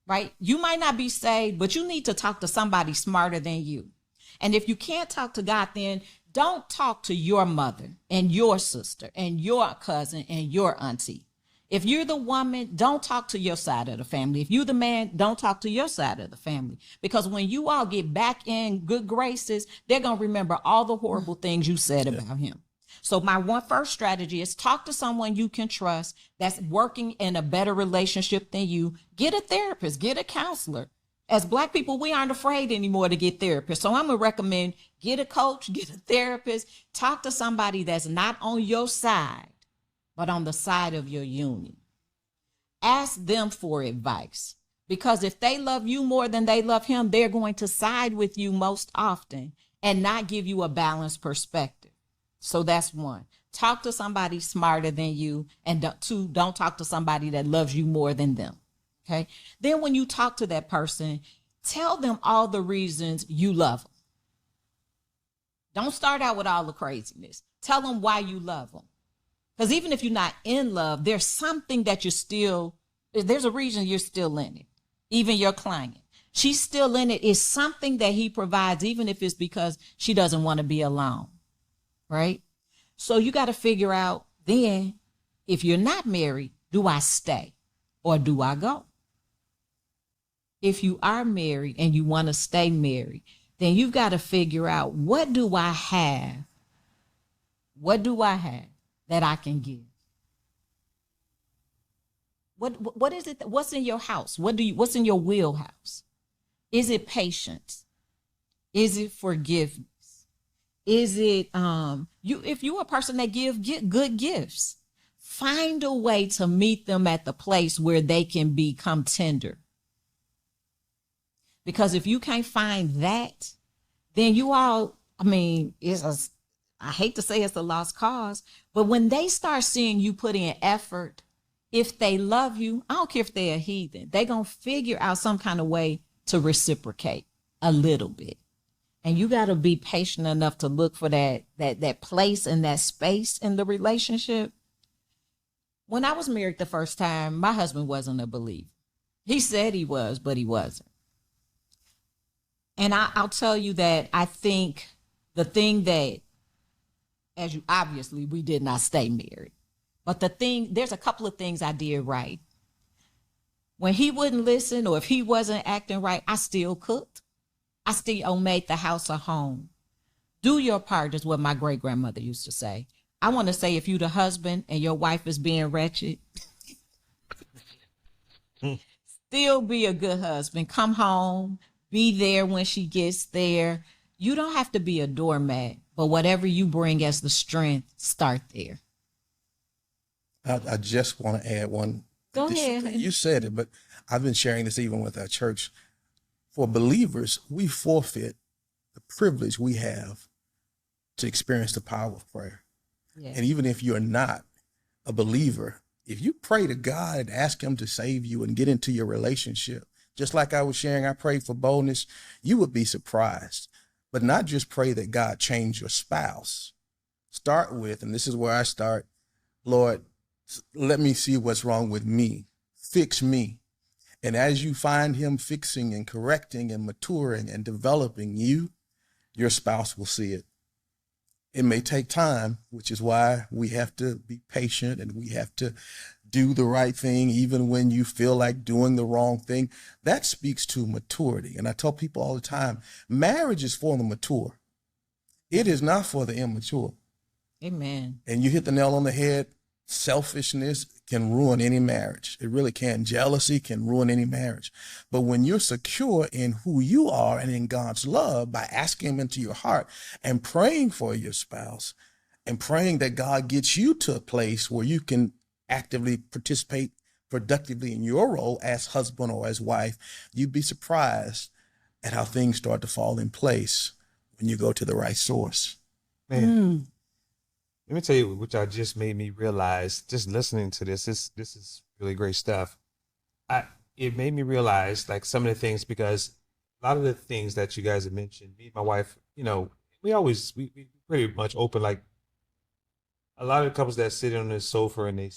right? You might not be saved, but you need to talk to somebody smarter than you. And if you can't talk to God, then don't talk to your mother and your sister and your cousin and your auntie. If you're the woman, don't talk to your side of the family. If you're the man, don't talk to your side of the family. Because when you all get back in good graces, they're going to remember all the horrible things you said about him. So my first strategy is talk to someone you can trust that's working in a better relationship than you. Get a therapist, get a counselor. As Black people, we aren't afraid anymore to get therapists. So I'm going to recommend get a coach, get a therapist, talk to somebody that's not on your side, but on the side of your union. Ask them for advice, because if they love you more than they love him, they're going to side with you most often and not give you a balanced perspective. So that's one. Talk to somebody smarter than you. And two, don't talk to somebody that loves you more than them. Okay. Then when you talk to that person, tell them all the reasons you love them. Don't start out with all the craziness. Tell them why you love them. Because even if you're not in love, there's something that there's a reason you're still in it. Even your client, she's still in it. It's something that he provides, even if it's because she doesn't want to be alone. Right? So you got to figure out then, if you're not married, do I stay or do I go? If you are married and you want to stay married, then you've got to figure out, what do I have? What do I have that I can give? What is it? What's in your house? What's in your wheelhouse? Is it patience? Is it forgiveness? Is it if you're a person that get good gifts? find a way to meet them at the place where they can become tender. Because if you can't find that, then you all, I mean, I hate to say it's a lost cause, but when they start seeing you put in effort, if they love you, I don't care if they're a heathen, they're going to figure out some kind of way to reciprocate a little bit. And you got to be patient enough to look for that place and that space in the relationship. When I was married the first time, my husband wasn't a believer. He said he was, but he wasn't. And I'll tell you that I think the thing that, obviously we did not stay married, but there's a couple of things I did right. When he wouldn't listen or if he wasn't acting right, I still cooked. I still made the house a home. Do your part is what my great grandmother used to say. I want to say, if you the husband and your wife is being wretched, still be a good husband. Come home, be there when she gets there. You don't have to be a doormat, but whatever you bring as the strength, start there. I just want to add one. Go ahead. You said it, but I've been sharing this even with our church. For believers, we forfeit the privilege we have to experience the power of prayer. Yeah. And even if you're not a believer, if you pray to God and ask him to save you and get into your relationship, just like I was sharing, I prayed for boldness, you would be surprised. But not just pray that God change your spouse. Start with, and this is where I start, Lord, let me see what's wrong with me. Fix me. And as you find him fixing and correcting and maturing and developing you, your spouse will see it. It may take time, which is why we have to be patient and we have to do the right thing, even when you feel like doing the wrong thing. That speaks to maturity. And I tell people all the time, marriage is for the mature. It is not for the immature. Amen. And you hit the nail on the head. Selfishness can ruin any marriage. It really can. Jealousy can ruin any marriage. But when you're secure in who you are and in God's love, by asking him into your heart and praying for your spouse and praying that God gets you to a place where you can actively participate productively in your role as husband or as wife, you'd be surprised at how things start to fall in place when you go to the right source. Man. Let me tell you, which I just made me realize, just listening to this is really great stuff. It made me realize like some of the things, because a lot of the things that you guys have mentioned, me and my wife, you know, we pretty much open, like a lot of the couples that sit on the sofa and they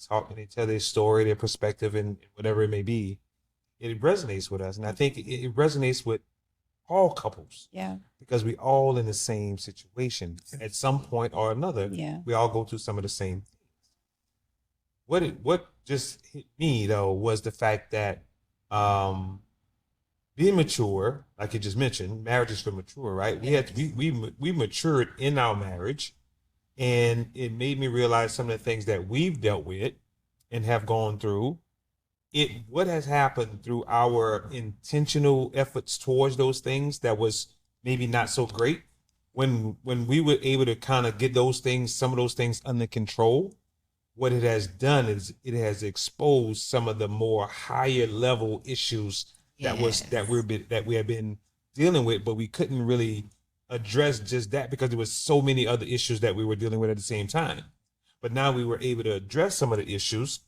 talk and they tell their story, their perspective and whatever it may be, it resonates with us. And I think it resonates with all couples. Yeah. Because we all in the same situation at some point or another. Yeah. We all go through some of the same things. What just hit me though was the fact that being mature, like you just mentioned, marriage is for mature, right? Yes. We matured in our marriage, and it made me realize some of the things that we've dealt with and have gone through. What has happened through our intentional efforts towards those things that was maybe not so great, when we were able to kind of get some of those things under control, what it has done is it has exposed some of the more higher level issues that we have been dealing with, but we couldn't really address just that because there was so many other issues that we were dealing with at the same time. But now we were able to address some of the issues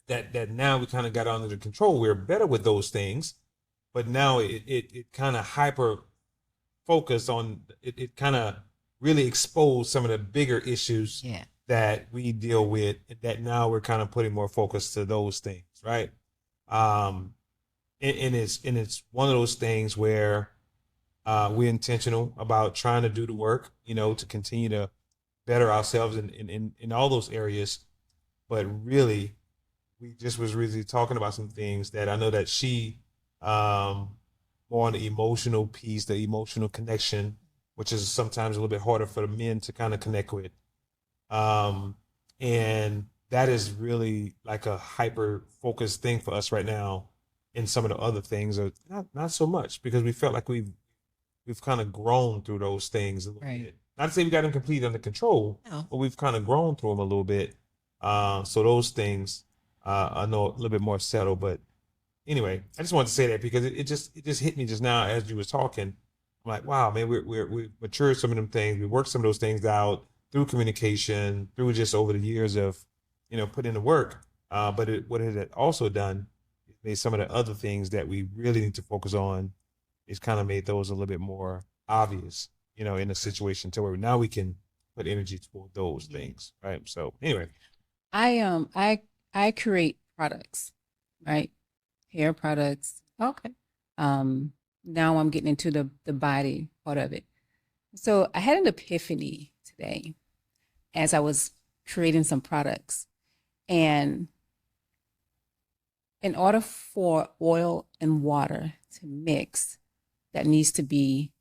that now we kind of got under control. We're better with those things, but now it kind of hyper focused on it kind of really exposed some of the bigger issues that we deal with, that now we're kind of putting more focus to those things, right? And it's one of those things where we're intentional about trying to do the work, you know, to continue to better ourselves in all those areas, but really we just was really talking about some things that I know that she, more on the emotional piece, the emotional connection, which is sometimes a little bit harder for the men to kind of connect with. And that is really like a hyper focused thing for us right now. And some of the other things are not so much, because we felt like we've kind of grown through those things a little bit. Not to say we got them completely under control, but we've kind of grown through them a little bit. So those things I know a little bit more settled. But anyway, I just wanted to say that because it just hit me just now as you was talking. I'm like, wow, man, we matured some of them things. We worked some of those things out through communication, through just over the years of, putting in the work. But what it had also done is made some of the other things that we really need to focus on. It's kind of made those a little bit more obvious, in a situation to where now we can put energy toward those things, right? So anyway, I create products, right? Hair products. Okay. Now I'm getting into the body part of it. So I had an epiphany today as I was creating some products. And in order for oil and water to mix, that needs to be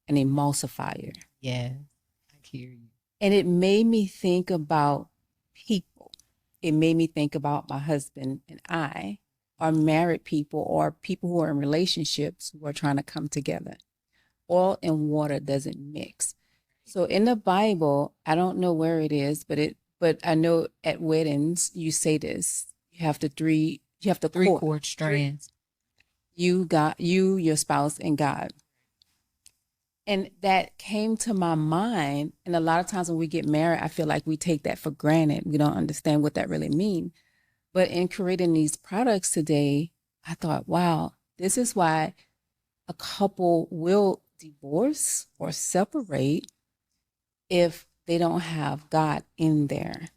an emulsifier. Yeah, I hear you. And it made me think about people. It made me think about my husband and I, or married people, or people who are in relationships who are trying to come together. Oil and water doesn't mix. So in the Bible, I don't know where it is, but I know at weddings you say this. You have the three Cord strands. You, God, your spouse, and God. And that came to my mind. And a lot of times when we get married, I feel like we take that for granted. We don't understand what that really means. But in creating these products today, I thought, wow, this is why a couple will divorce or separate if they don't have God in there.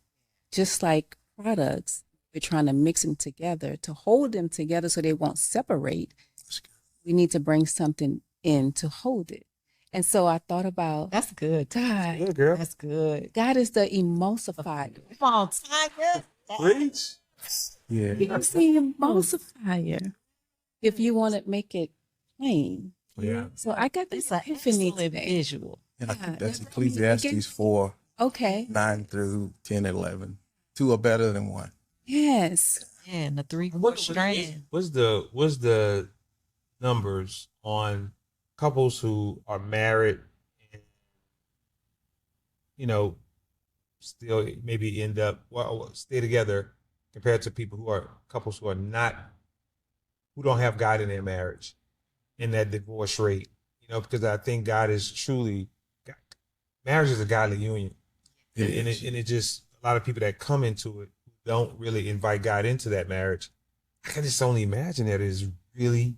Just like products, we're trying to mix them together to hold them together so they won't separate. We need to bring something in to hold it. And so I thought about, That's good. God. good girl. That's good. God is the emulsifier. Come on, Tiger. Preach. Yeah. He's the emulsifier. If you want to make it plain. Yeah. So I got this It's an epiphany excellent today. visual. And I think Yeah. that's Ecclesiastes 4, Okay. 9 through 10 and 11. Two are better than one. Yes. Yeah, and the three What cord strand. was the numbers on couples who are married and still maybe end up stay together compared to people who are couples who are not, who don't have God in their marriage, in that divorce rate? Because I think God is truly, marriage is a godly union. And it just, a lot of people that come into it don't really invite God into that marriage. I can just only imagine that it is really,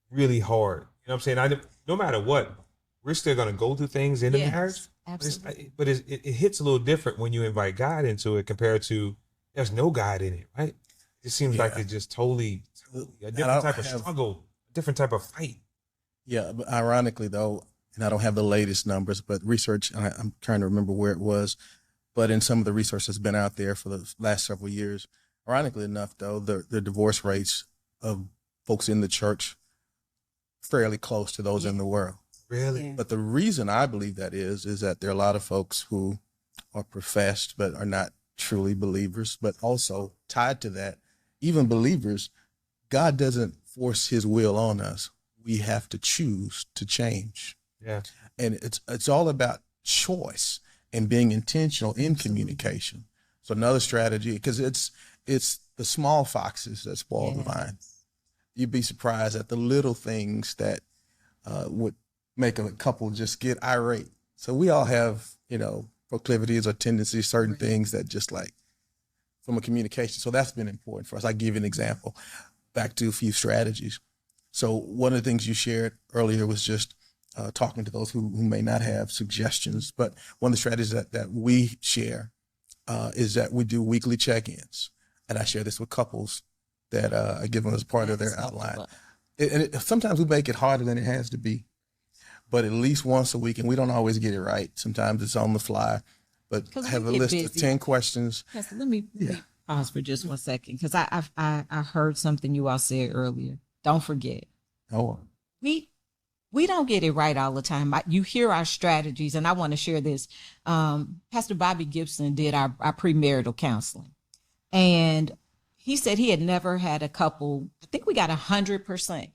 really hard. You know what I'm saying? No matter what, we're still going to go through things in the marriage. Absolutely. But it hits a little different when you invite God into it compared to there's no God in it, right? It seems like it's just totally a different type of struggle, a different type of fight. Yeah, but ironically though, and I don't have the latest numbers, but research, I'm trying to remember where it was, but in some of the research that's been out there for the last several years, ironically enough though, the divorce rates of folks in the church fairly close to those in the world. Really? Yeah. But the reason I believe that is that there are a lot of folks who are professed but are not truly believers, but also tied to that, even believers, God doesn't force his will on us. We have to choose to change. Yeah. And it's all about choice and being intentional in communication. So another strategy, because it's the small foxes that spoil the vine. You'd be surprised at the little things that would make a couple just get irate. So we all have, proclivities or tendencies, certain things that just like from a communication. So that's been important for us. I'll give you an example. Back to a few strategies. So one of the things you shared earlier was just talking to those who may not have suggestions. But one of the strategies that we share is that we do weekly check-ins. And I share this with couples that are given as part of their outline. Sometimes we make it harder than it has to be, but at least once a week, and we don't always get it right. Sometimes it's on the fly, but I have a list of 10 questions. Yes, let me pause for just 1 second, because I heard something you all said earlier. Don't forget. Oh, We don't get it right all the time. You hear our strategies, and I want to share this. Pastor Bobby Gibson did our premarital counseling, and he said he had never had a couple. I think we got 100%.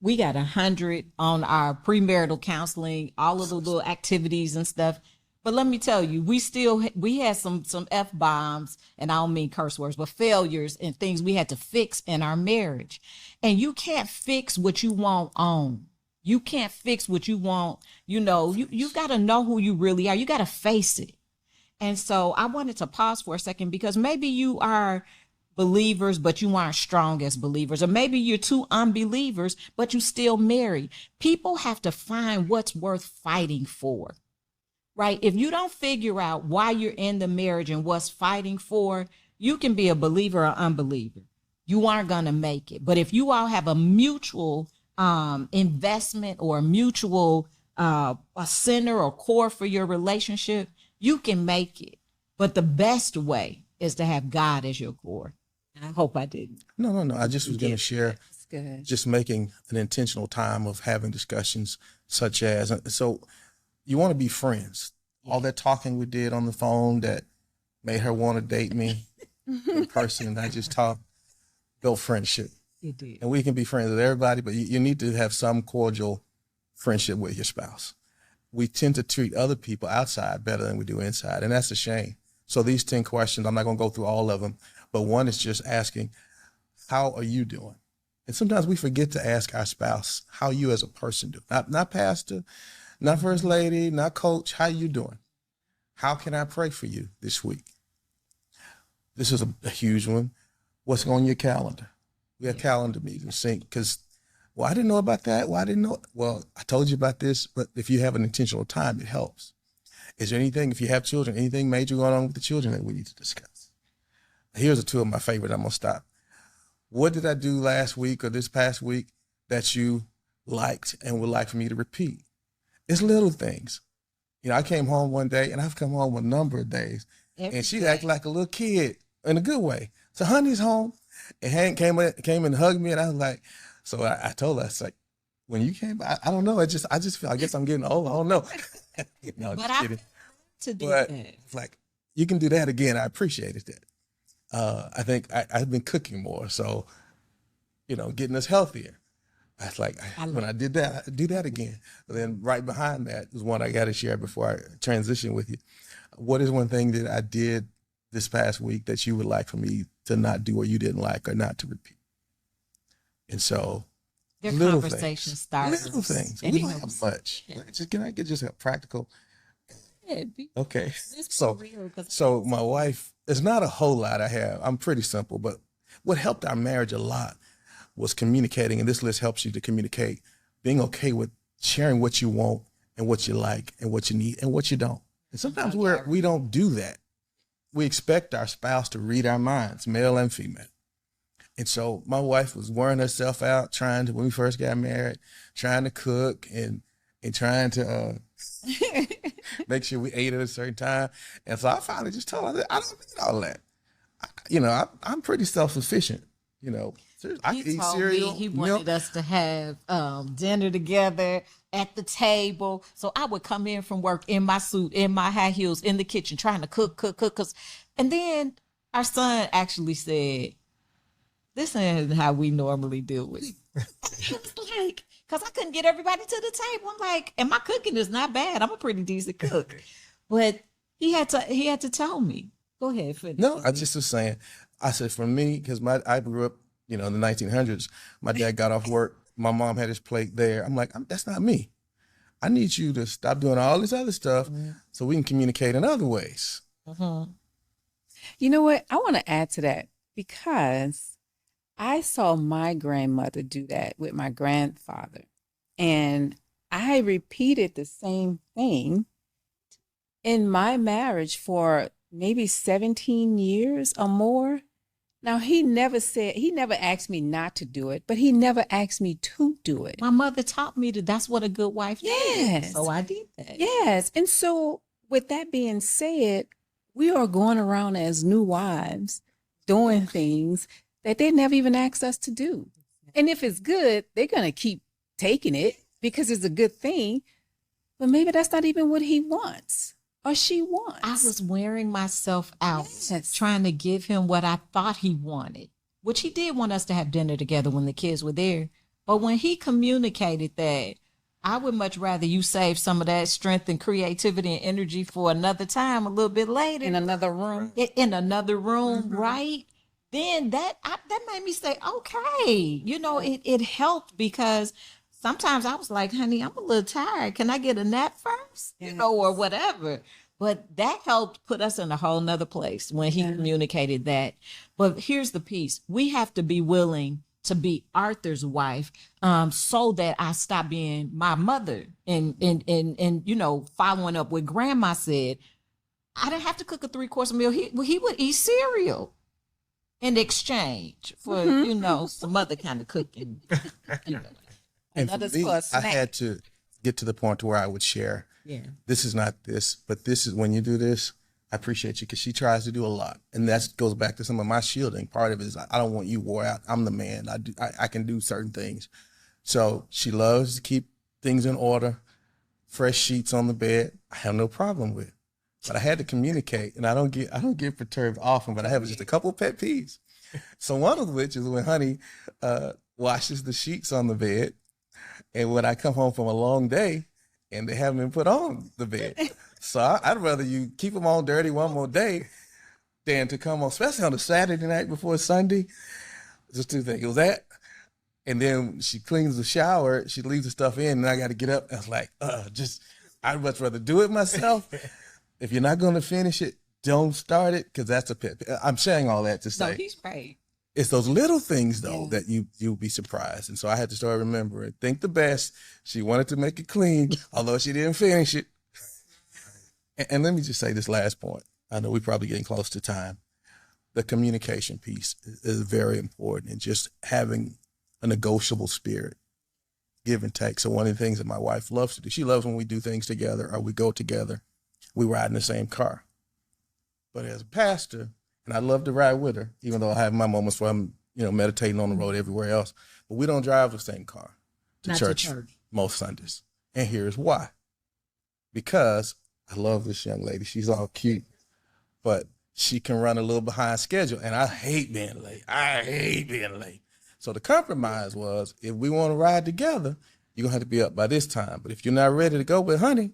We got 100 on our premarital counseling, all of the little activities and stuff. But let me tell you, we had some F-bombs, and I don't mean curse words, but failures and things we had to fix in our marriage. And you can't fix what you won't own. You can't fix what you want. You've got to know who you really are. You got to face it. And so I wanted to pause for a second, because maybe you are believers, but you aren't strong as believers. Or maybe you're two unbelievers, but you still married. People have to find what's worth fighting for, right? If you don't figure out why you're in the marriage and what's fighting for, you can be a believer or unbeliever. You aren't going to make it. But if you all have a mutual investment or a mutual a center or core for your relationship, you can make it. But the best way is to have God as your core. I hope I didn't. No. I just was going to share That's good. just making an intentional time of having discussions such as, so you want to be friends. All that talking we did on the phone that made her want to date me in person, and I just talked, built friendship. It did. And we can be friends with everybody, but you need to have some cordial friendship with your spouse. We tend to treat other people outside better than we do inside, and that's a shame. So these 10 questions, I'm not going to go through all of them, but one is just asking, how are you doing? And sometimes we forget to ask our spouse, how you as a person do. Not pastor, not first lady, not coach, how you doing? How can I pray for you this week? This is a huge one. What's on your calendar? We have calendar meetings, because, well, I didn't know about that. Well, I didn't know. Well, I told you about this, but if you have an intentional time, it helps. Is there anything, if you have children, anything major going on with the children that we need to discuss? Here's two of my favorite. I'm going to stop. What did I do last week or this past week that you liked and would like for me to repeat? It's little things. I came home one day, and I've come home a number of days, and she acted like a little kid in a good way. So honey's home, and Hank came and hugged me, and I was like, so I told her, I was like, when you came, I don't know. I just feel, I guess I'm getting old. I don't know. No, But just kidding. to do But that. it's like, you can do that again. I appreciated that. I think I've been cooking more, so, getting us healthier. I was like, when I did that, I do that again. But then right behind that is one I got to share before I transition with you. What is one thing that I did this past week that you would like for me to not do, or you didn't like, or not to repeat? And so, Their little conversation things, starts. little things. and We it don't have helps. much. Can I get just a practical? Yeah, Okay. It's So, real, 'cause so my wife, it's not a whole lot I have. I'm pretty simple, but what helped our marriage a lot was communicating. And this list helps you to communicate, being okay with sharing what you want and what you like and what you need and what you don't. And sometimes we don't do that. We expect our spouse to read our minds, male and female. And so my wife was wearing herself out when we first got married, trying to cook and trying to make sure we ate at a certain time. And so I finally just told her, I don't need all that. I'm pretty self-sufficient, I he can eat told cereal, me he milk. wanted us to have dinner together at the table. So I would come in from work in my suit, in my high heels, in the kitchen, trying to cook. And then our son actually said, this isn't how we normally do it. He was like, because I couldn't get everybody to the table. I'm like, and my cooking is not bad. I'm a pretty decent cook. But he had to tell me. Go ahead, finish. No, I just was saying, I said, for me, because I grew up, in the 1900s, my dad got off work. My mom had his plate there. I'm like, that's not me. I need you to stop doing all this other stuff so we can communicate in other ways. Mm-hmm. You know what? I want to add to that, because I saw my grandmother do that with my grandfather. And I repeated the same thing in my marriage for maybe 17 years or more. Now, he never asked me not to do it, but he never asked me to do it. My mother taught me that's what a good wife Yes. is. So I did that. Yes. And so with that being said, we are going around as new wives doing things that they never even asked us to do. And if it's good, they're going to keep taking it because it's a good thing. But maybe that's not even what he wants or she wants. I was wearing myself out Yes. trying to give him what I thought he wanted, which he did want us to have dinner together when the kids were there. But when he communicated that, I would much rather you save some of that strength and creativity and energy for another time, a little bit later, In another room. in another room, right? Then that made me say, okay, it helped because sometimes I was like, honey, I'm a little tired. Can I get a nap first? Or whatever. But that helped put us in a whole nother place when he communicated that. But here's the piece. We have to be willing to be Arthur's wife, so that I stop being my mother and following up what grandma said. I didn't have to cook a 3-course meal. He would eat cereal in exchange for, some other kind of cooking. And for me, I had to get to the point where I would share, this is not this, but this is when you do this, I appreciate you, because she tries to do a lot. And that goes back to some of my shielding. Part of it is I don't want you wore out. I'm the man. I can do certain things. So she loves to keep things in order, fresh sheets on the bed. I have no problem with it. But I had to communicate, and I don't get perturbed often, but I have just a couple of pet peeves. So one of which is when honey washes the sheets on the bed, and when I come home from a long day and they haven't been put on the bed. So I'd rather you keep them on dirty one more day than to come on, especially on a Saturday night before Sunday. Just two things. It was that. And then she cleans the shower, she leaves the stuff in, and I got to get up. I was like, I'd much rather do it myself. If you're not going to finish it, don't start it, because that's a pet. I'm saying all that to say. No, he's right. It's those little things, though, that you'll be surprised. And so I had to start remembering, think the best. She wanted to make it clean, although she didn't finish it. And let me just say this last point. I know we're probably getting close to time. The communication piece is very important, and just having a negotiable spirit, give and take. So one of the things that my wife loves to do, she loves when we do things together or we go together, we ride in the same car. But as a pastor, and I love to ride with her, even though I have my moments where I'm, meditating on the road everywhere else, but we don't drive the same car to church most Sundays. And here's why. Because I love this young lady. She's all cute, but she can run a little behind schedule, and I hate being late. So the compromise was, if we want to ride together, you're going to have to be up by this time. But if you're not ready to go with honey,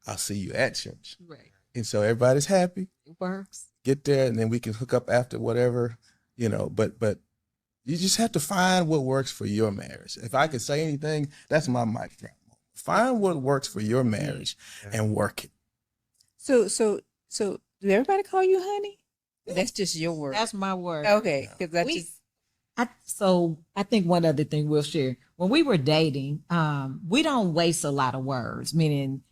I'll see you at church. Right. And so everybody's happy. It works. Get there, and then we can hook up after whatever, but you just have to find what works for your marriage. If I could say anything, that's my mic drop. Find what works for your marriage and work it. So do everybody call you honey? That's just your word. That's my word. Okay. Because I think one other thing we'll share. When we were dating, we don't waste a lot of words. Meaning,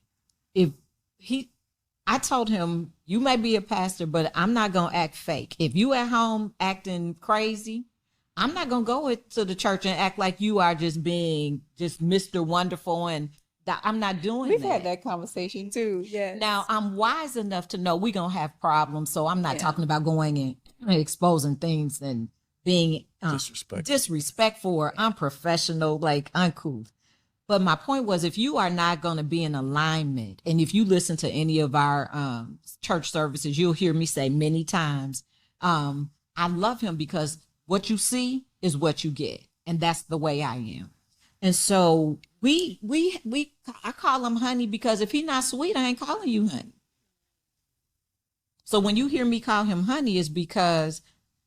I told him, you may be a pastor, but I'm not going to act fake. If you at home acting crazy, I'm not going to go to the church and act like you are just being just Mr. Wonderful. And I'm not doing We've that. had that conversation too. Yeah. Now I'm wise enough to know we're going to have problems. So I'm not talking about going and exposing things and being disrespectful or unprofessional, like uncool. But my point was, if you are not going to be in alignment, and if you listen to any of our church services, you'll hear me say many times, I love him because what you see is what you get. And that's the way I am. And so I call him honey, because if he's not sweet, I ain't calling you honey. So when you hear me call him honey, it's because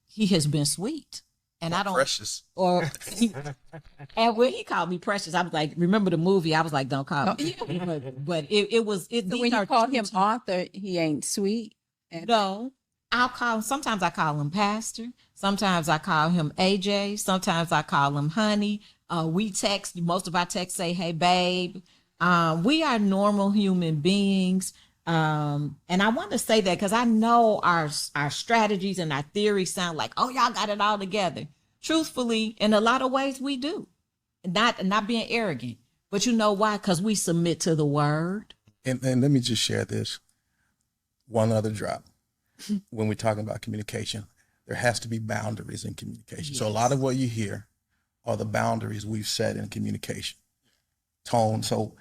he has been sweet. And I don't precious. And when he called me precious, I was like, remember the movie? I was like, don't call me. But it was. So when you call him Arthur, he ain't sweet. No, sometimes I call him pastor. Sometimes I call him AJ. Sometimes I call him honey. We text. Most of our texts say, hey, babe. We are normal human beings. And I want to say that because I know our strategies and our theories sound like, oh, y'all got it all together. Truthfully, in a lot of ways, we do. Not being arrogant. But you know why? Because we submit to the word. And let me just share this. One other drop. When we're talking about communication, there has to be boundaries in communication. Yes. So a lot of what you hear are the boundaries we've set in communication. Tone. So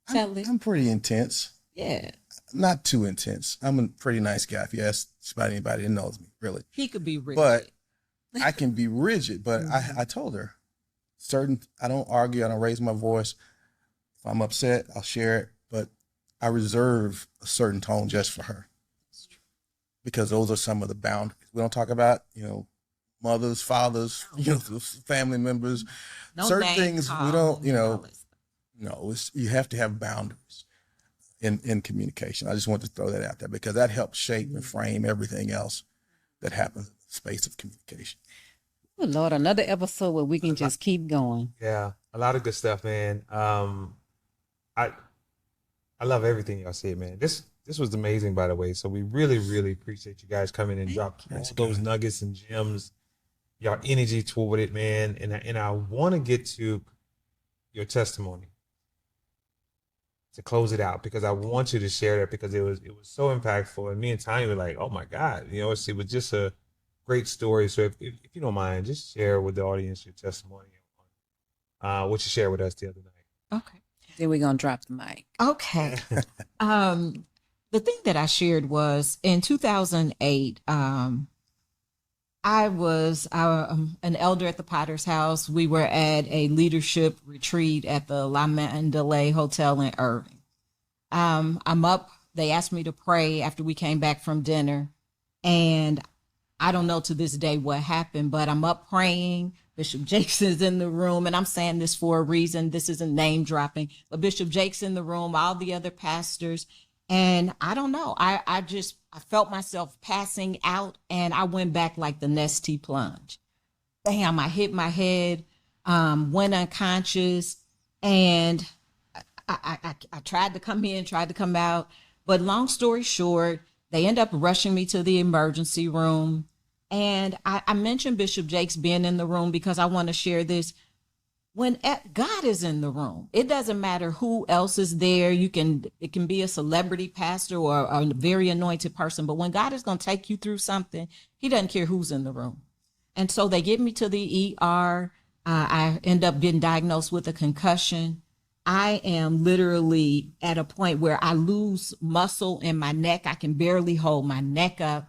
I'm pretty intense. Yeah. Not too intense. I'm a pretty nice guy. If you ask about anybody that knows me, really. He could be rigid. But I can be rigid. But I told her, I don't argue. I don't raise my voice. If I'm upset, I'll share it, but I reserve a certain tone just for her because those are some of the boundaries. We don't talk about, mothers, fathers, family members, No certain name things we calling, don't, all that stuff. no, you have to have boundaries in communication. I just want to throw that out there because that helps shape and frame everything else that happens in the space of communication. Oh, Lord, another episode where we can just keep going. Yeah, a lot of good stuff, man. I love everything y'all said, man. This was amazing, by the way. So we really, really appreciate you guys coming and dropping all those nuggets and gems, y'all energy toward it, man. And I want to get to your testimony to close it out because I want you to share that because it was so impactful. And me and Tanya were like, oh my God, it was just a great story. So if you don't mind, just share with the audience your testimony, what you shared with us the other night. Okay. Then we're going to drop the mic. Okay. The thing that I shared was in 2008, I was an elder at the Potter's House. We were at a leadership retreat at the La Mandalay Hotel in Irving. I'm up. They asked me to pray after we came back from dinner. And I don't know to this day what happened, but I'm up praying. Bishop Jakes is in the room, and I'm saying this for a reason. This isn't name dropping, but Bishop Jakes in the room, all the other pastors. And I don't know. I felt myself passing out, and I went back like the Nestea plunge. Bam, I hit my head, went unconscious, and I tried to come in, tried to come out. But long story short, they end up rushing me to the emergency room. And I mentioned Bishop Jakes being in the room because I want to share this. When God is in the room, it doesn't matter who else is there. It can be a celebrity pastor or a very anointed person. But when God is going to take you through something, he doesn't care who's in the room. And so they get me to the ER. I end up getting diagnosed with a concussion. I am literally at a point where I lose muscle in my neck. I can barely hold my neck up.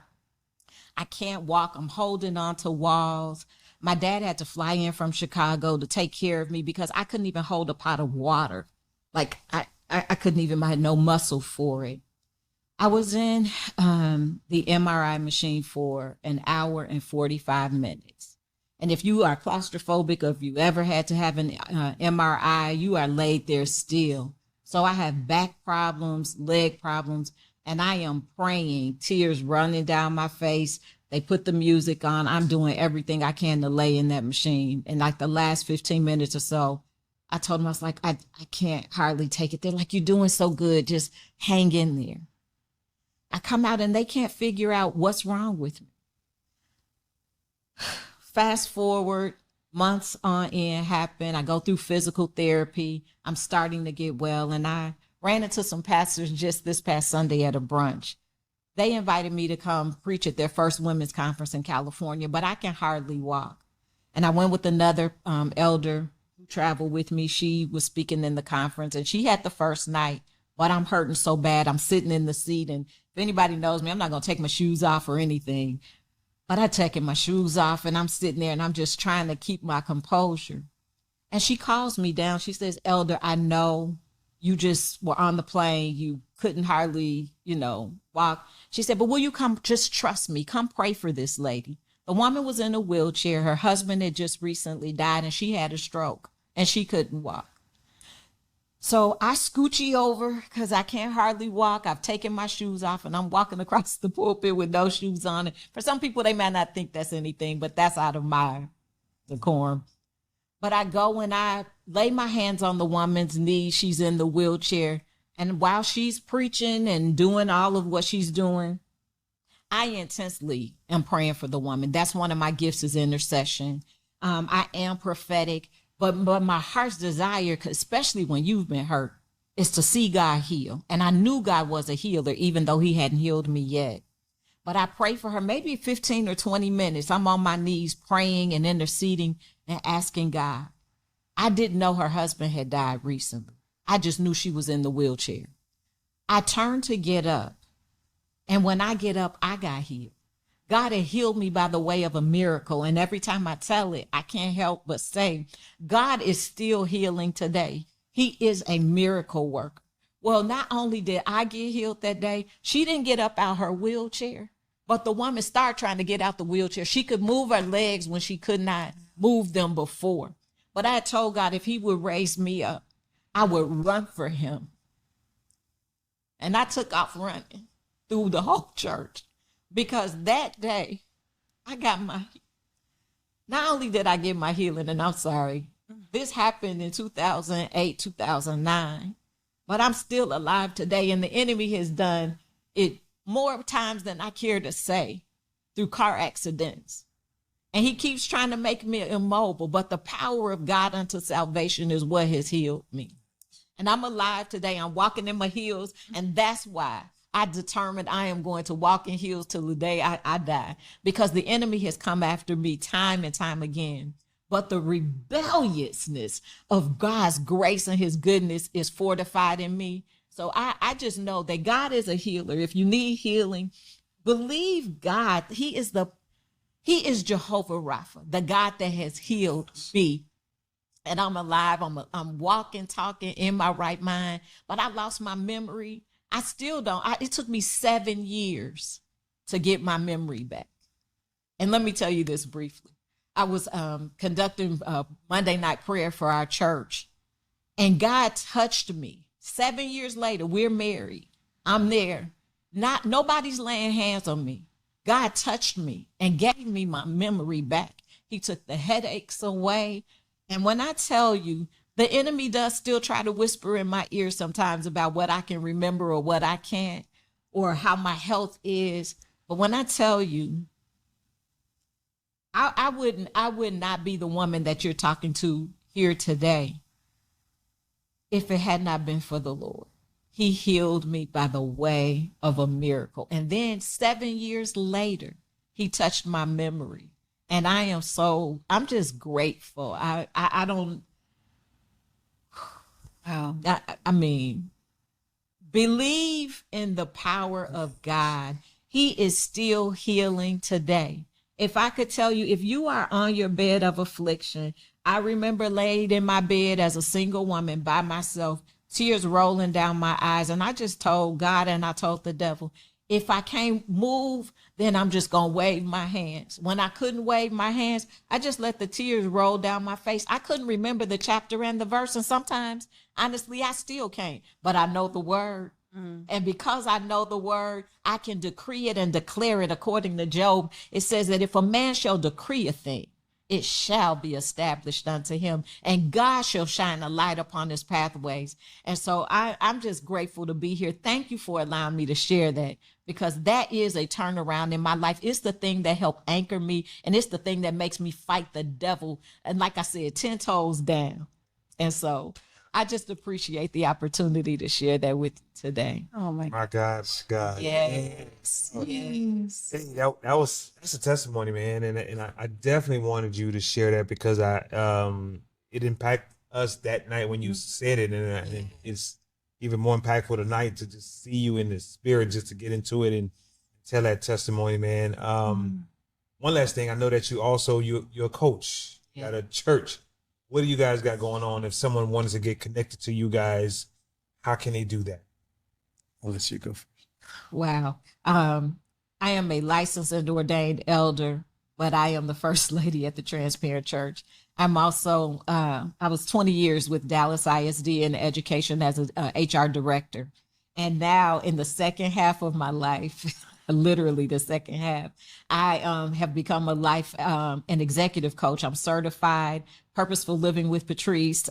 I can't walk. I'm holding on to walls. My dad had to fly in from Chicago to take care of me because I couldn't even hold a pot of water. Like I couldn't even, I had no muscle for it. I was in the MRI machine for an hour and 45 minutes. And if you are claustrophobic or if you ever had to have an MRI, you are laid there still. So I have back problems, leg problems, and I am praying, tears running down my face. They put the music on. I'm doing everything I can to lay in that machine. And like the last 15 minutes or so, I told them, I was like, I can't hardly take it. They're like, you're doing so good. Just hang in there. I come out and they can't figure out what's wrong with me. Fast forward, months on end happen. I go through physical therapy. I'm starting to get well. And I ran into some pastors just this past Sunday at a brunch. They invited me to come preach at their first women's conference in California, but I can hardly walk. And I went with another elder who traveled with me. She was speaking in the conference and she had the first night, but I'm hurting so bad. I'm sitting in the seat. And if anybody knows me, I'm not going to take my shoes off or anything, but I taking my shoes off and I'm sitting there and I'm just trying to keep my composure. And she calls me down. She says, Elder, I know you just were on the plane. You couldn't hardly, walk. She said, but will you come, just trust me, come pray for this lady. The woman was in a wheelchair. Her husband had just recently died and she had a stroke and she couldn't walk. So I scoochie over because I can't hardly walk. I've taken my shoes off and I'm walking across the pulpit with no shoes on. For some people, they might not think that's anything, but that's out of my decorum. But I go and I lay my hands on the woman's knee. She's in the wheelchair. And while she's preaching and doing all of what she's doing, I intensely am praying for the woman. That's one of my gifts is intercession. I am prophetic, but my heart's desire, especially when you've been hurt, is to see God heal. And I knew God was a healer, even though he hadn't healed me yet. But I pray for her maybe 15 or 20 minutes. I'm on my knees praying and interceding and asking God. I didn't know her husband had died recently. I just knew she was in the wheelchair. I turned to get up. And when I get up, I got healed. God had healed me by the way of a miracle. And every time I tell it, I can't help but say, God is still healing today. He is a miracle worker. Well, not only did I get healed that day, she didn't get up out her wheelchair, but the woman started trying to get out the wheelchair. She could move her legs when she could not move them before. But I told God if he would raise me up, I would run for him. And I took off running through the whole church because that day I got not only did I get my healing, and I'm sorry, this happened in 2008, 2009, but I'm still alive today. And the enemy has done it more times than I care to say through car accidents. And he keeps trying to make me immobile, but the power of God unto salvation is what has healed me. And I'm alive today. I'm walking in my heels. And that's why I determined I am going to walk in heels till the day I die, because the enemy has come after me time and time again. But the rebelliousness of God's grace and his goodness is fortified in me. So I just know that God is a healer. If you need healing, believe God. He is Jehovah Rapha, the God that has healed me. And I'm alive. I'm walking, talking in my right mind. But I lost my memory. I still don't. It took me 7 years to get my memory back. And let me tell you this briefly. I was conducting Monday night prayer for our church, and God touched me. 7 years later, we're married. I'm there. Nobody's laying hands on me. God touched me and gave me my memory back. He took the headaches away. And when I tell you, the enemy does still try to whisper in my ear sometimes about what I can remember or what I can't, or how my health is. But when I tell you, I would not be the woman that you're talking to here today if it had not been for the Lord. He healed me by the way of a miracle. And then 7 years later, he touched my memory. And I'm just grateful. I don't, wow. I mean, believe in the power of God. He is still healing today. If I could tell you, if you are on your bed of affliction, I remember laid in my bed as a single woman by myself, tears rolling down my eyes. And I just told God and I told the devil, if I can't move, then I'm just going to wave my hands. When I couldn't wave my hands, I just let the tears roll down my face. I couldn't remember the chapter and the verse. And sometimes, honestly, I still can't. But I know the word. And because I know the word, I can decree it and declare it. According to Job, it says that if a man shall decree a thing, it shall be established unto him, and God shall shine a light upon his pathways. And so I'm just grateful to be here. Thank you for allowing me to share that, because that is a turnaround in my life. It's the thing that helped anchor me, and it's the thing that makes me fight the devil. And like I said, 10 toes down. And so I just appreciate the opportunity to share that with you today. Oh my My God, my God. Yes. Yes. Hey, that's a testimony, man, and I definitely wanted you to share that because it impacted us that night when you said it, and it's even more impactful tonight to just see you in the spirit, just to get into it and tell that testimony, man. One last thing, I know that you're a coach at a church. What do you guys got going on? If someone wants to get connected to you guys, how can they do that? I'll let you go first. Wow. I am a licensed and ordained elder, but I am the first lady at the Transparent Church. I'm also, I was 20 years with Dallas ISD in education as a HR director. And now in the second half of my life, literally the second half, I have become a life and executive coach. I'm certified, Purposeful Living with Patrice,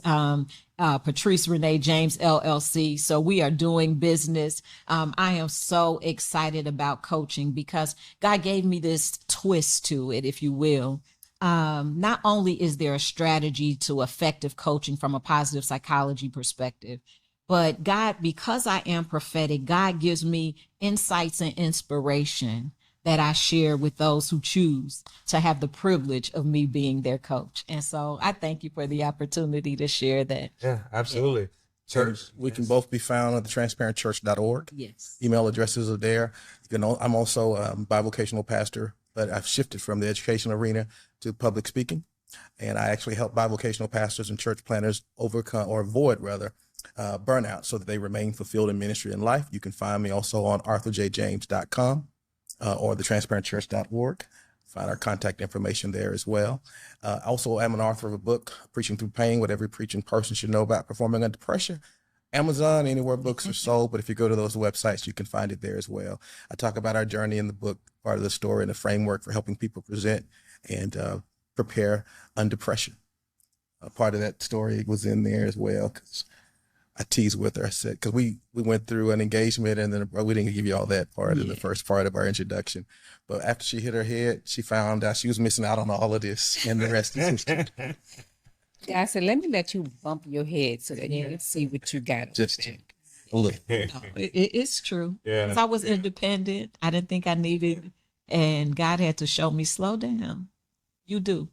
Patrice Renee James LLC. So we are doing business. I am so excited about coaching because God gave me this twist to it, if you will. Not only is there a strategy to effective coaching from a positive psychology perspective, but God, because I am prophetic, God gives me insights and inspiration that I share with those who choose to have the privilege of me being their coach. And so I thank you for the opportunity to share that. Yeah, absolutely. Yeah. Church, we can both be found at thetransparentchurch.org. Yes. Email addresses are there. I'm also a bivocational pastor, but I've shifted from the education arena to public speaking. And I actually help bivocational pastors and church planners overcome or avoid burnout so that they remain fulfilled in ministry and life. You can find me also on arthurjjames.com or thetransparentchurch.org. Find our contact information there as well. Also, I'm an author of a book, Preaching Through Pain, What Every Preaching Person Should Know About Performing Under Pressure. Amazon, anywhere books are sold, but if you go to those websites, you can find it there as well. I talk about our journey in the book, part of the story, and the framework for helping people present and prepare under pressure. Part of that story was in there as well, because I teased with her. I said, because we went through an engagement, and then we didn't give you all that part in the first part of our introduction. But after she hit her head, she found out she was missing out on all of this, and the rest is history. Yeah, I said, let me let you bump your head so that you can see what you got. Just a little. No, it's true. Yeah. 'Cause I was independent. I didn't think I needed, and God had to show me, slow down. You do.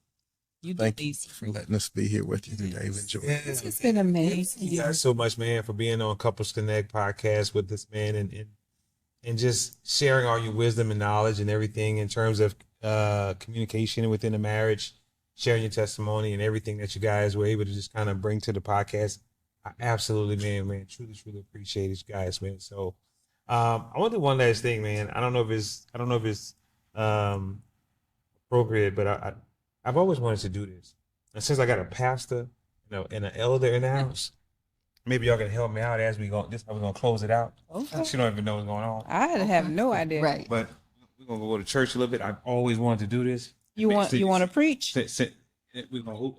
You do Thank you these for letting us be here with you today. Enjoy. It's been amazing. You guys so much, man, for being on Couples Connect podcast with us, man, and just sharing all your wisdom and knowledge and everything in terms of communication within a marriage, sharing your testimony and everything that you guys were able to just kind of bring to the podcast. I absolutely, man, truly appreciate it, you guys, man. So I want to do one last thing, man. I don't know if it's appropriate, but I've always wanted to do this. And since I got a pastor, and an elder in the house, maybe y'all can help me out as we go. This how we're gonna close it out. Okay. She don't even know what's going on. I have no idea. Right. But we're gonna go to church a little bit. I've always wanted to do this. You want to preach? We're gonna close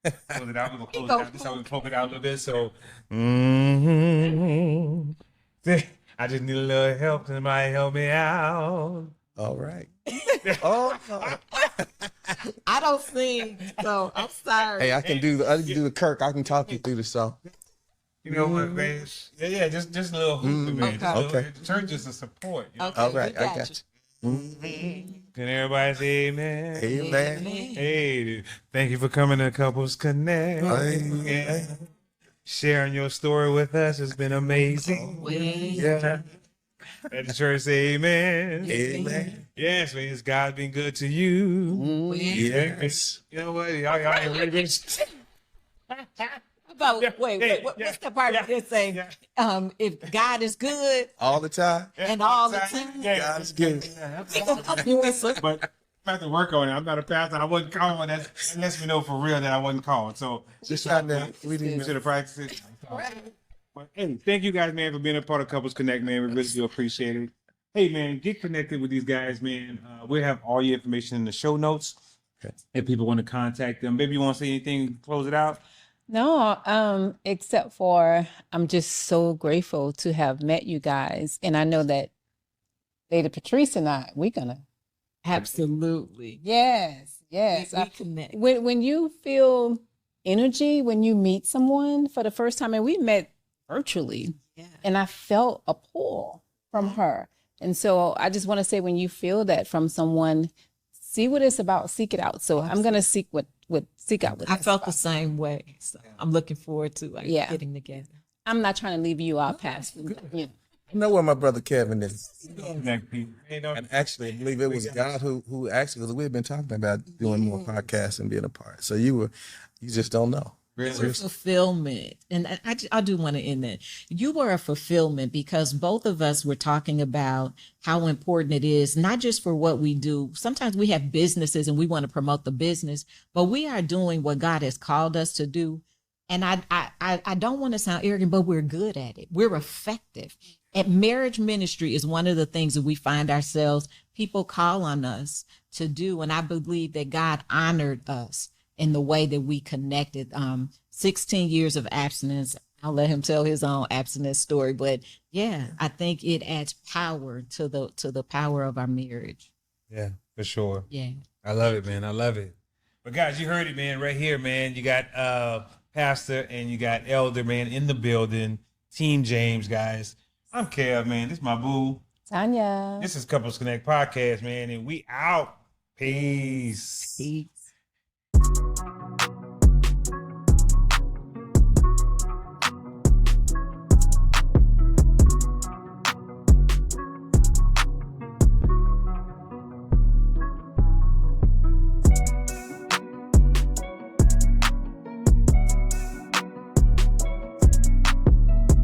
it out. We're gonna close it out. This is how we close it out a little bit. So I just need a little help. Somebody help me out. All right. Oh, I don't sing, so I'm sorry. hey, I can do the Kirk. I can talk you through the song. You know what, man? Yeah, just a little hoop, man. Okay. Just a little- Okay. Church is a support. You know? Okay, All right, we I got you. Can everybody say amen? Amen. Hey, thank you for coming to Couples Connect. Amen. Sharing your story with us has been amazing. Yeah. At the church, say amen. Amen. Yes, man, God's been good to you. Yes. You know what? Y'all ain't really good. What's the part of this saying? If God is good All the time. and all the time, God is good. But I have to work on it. I'm not a pastor. I wasn't called. That lets me know for real that I wasn't called. So Just trying to. We you didn't. should have practiced it. But hey, thank you guys, man, for being a part of Couples Connect, man. We really do appreciate it. Hey, man, get connected with these guys, man. We have all your information in the show notes. Okay. If people want to contact them, maybe you want to say anything, close it out. No, except for I'm just so grateful to have met you guys. And I know that Elder Patrice and we're gonna. absolutely. Yes. We connect. When you feel energy, when you meet someone for the first time, and we met virtually, Yeah. and I felt a pull from her. And so I just want to say, when you feel that from someone, see what it's about, seek it out. So I'm going to seek seek out what I that's felt the about. same way. So I'm looking forward to Yeah. getting together. I'm not trying to leave you out past. You know. I know where my brother Kevin is. Connect people. Hey, no, And actually, I believe it was God who actually, because we had been talking about doing more podcasts and being a part. So you just don't know. really. Fulfillment. And I do want to end that. You were a fulfillment because both of us were talking about how important it is, not just for what we do. Sometimes we have businesses and we want to promote the business, but we are doing what God has called us to do. And I don't want to sound arrogant, but we're good at it. We're effective. And marriage ministry is one of the things that we find ourselves, people call on us to do. And I believe that God honored us in the way that we connected. 16 years of abstinence. I'll let him tell his own abstinence story. But yeah, I think it adds power to the power of our marriage. Yeah, for sure. Yeah. I love it, man. I love it. But guys, you heard it, man. Right here, man. You got Pastor and you got Elder, man, in the building. Team James, guys. I'm Kev, man. This is my boo. Tanya. This is Couples Connect Podcast, man. And we out. Peace. Peace.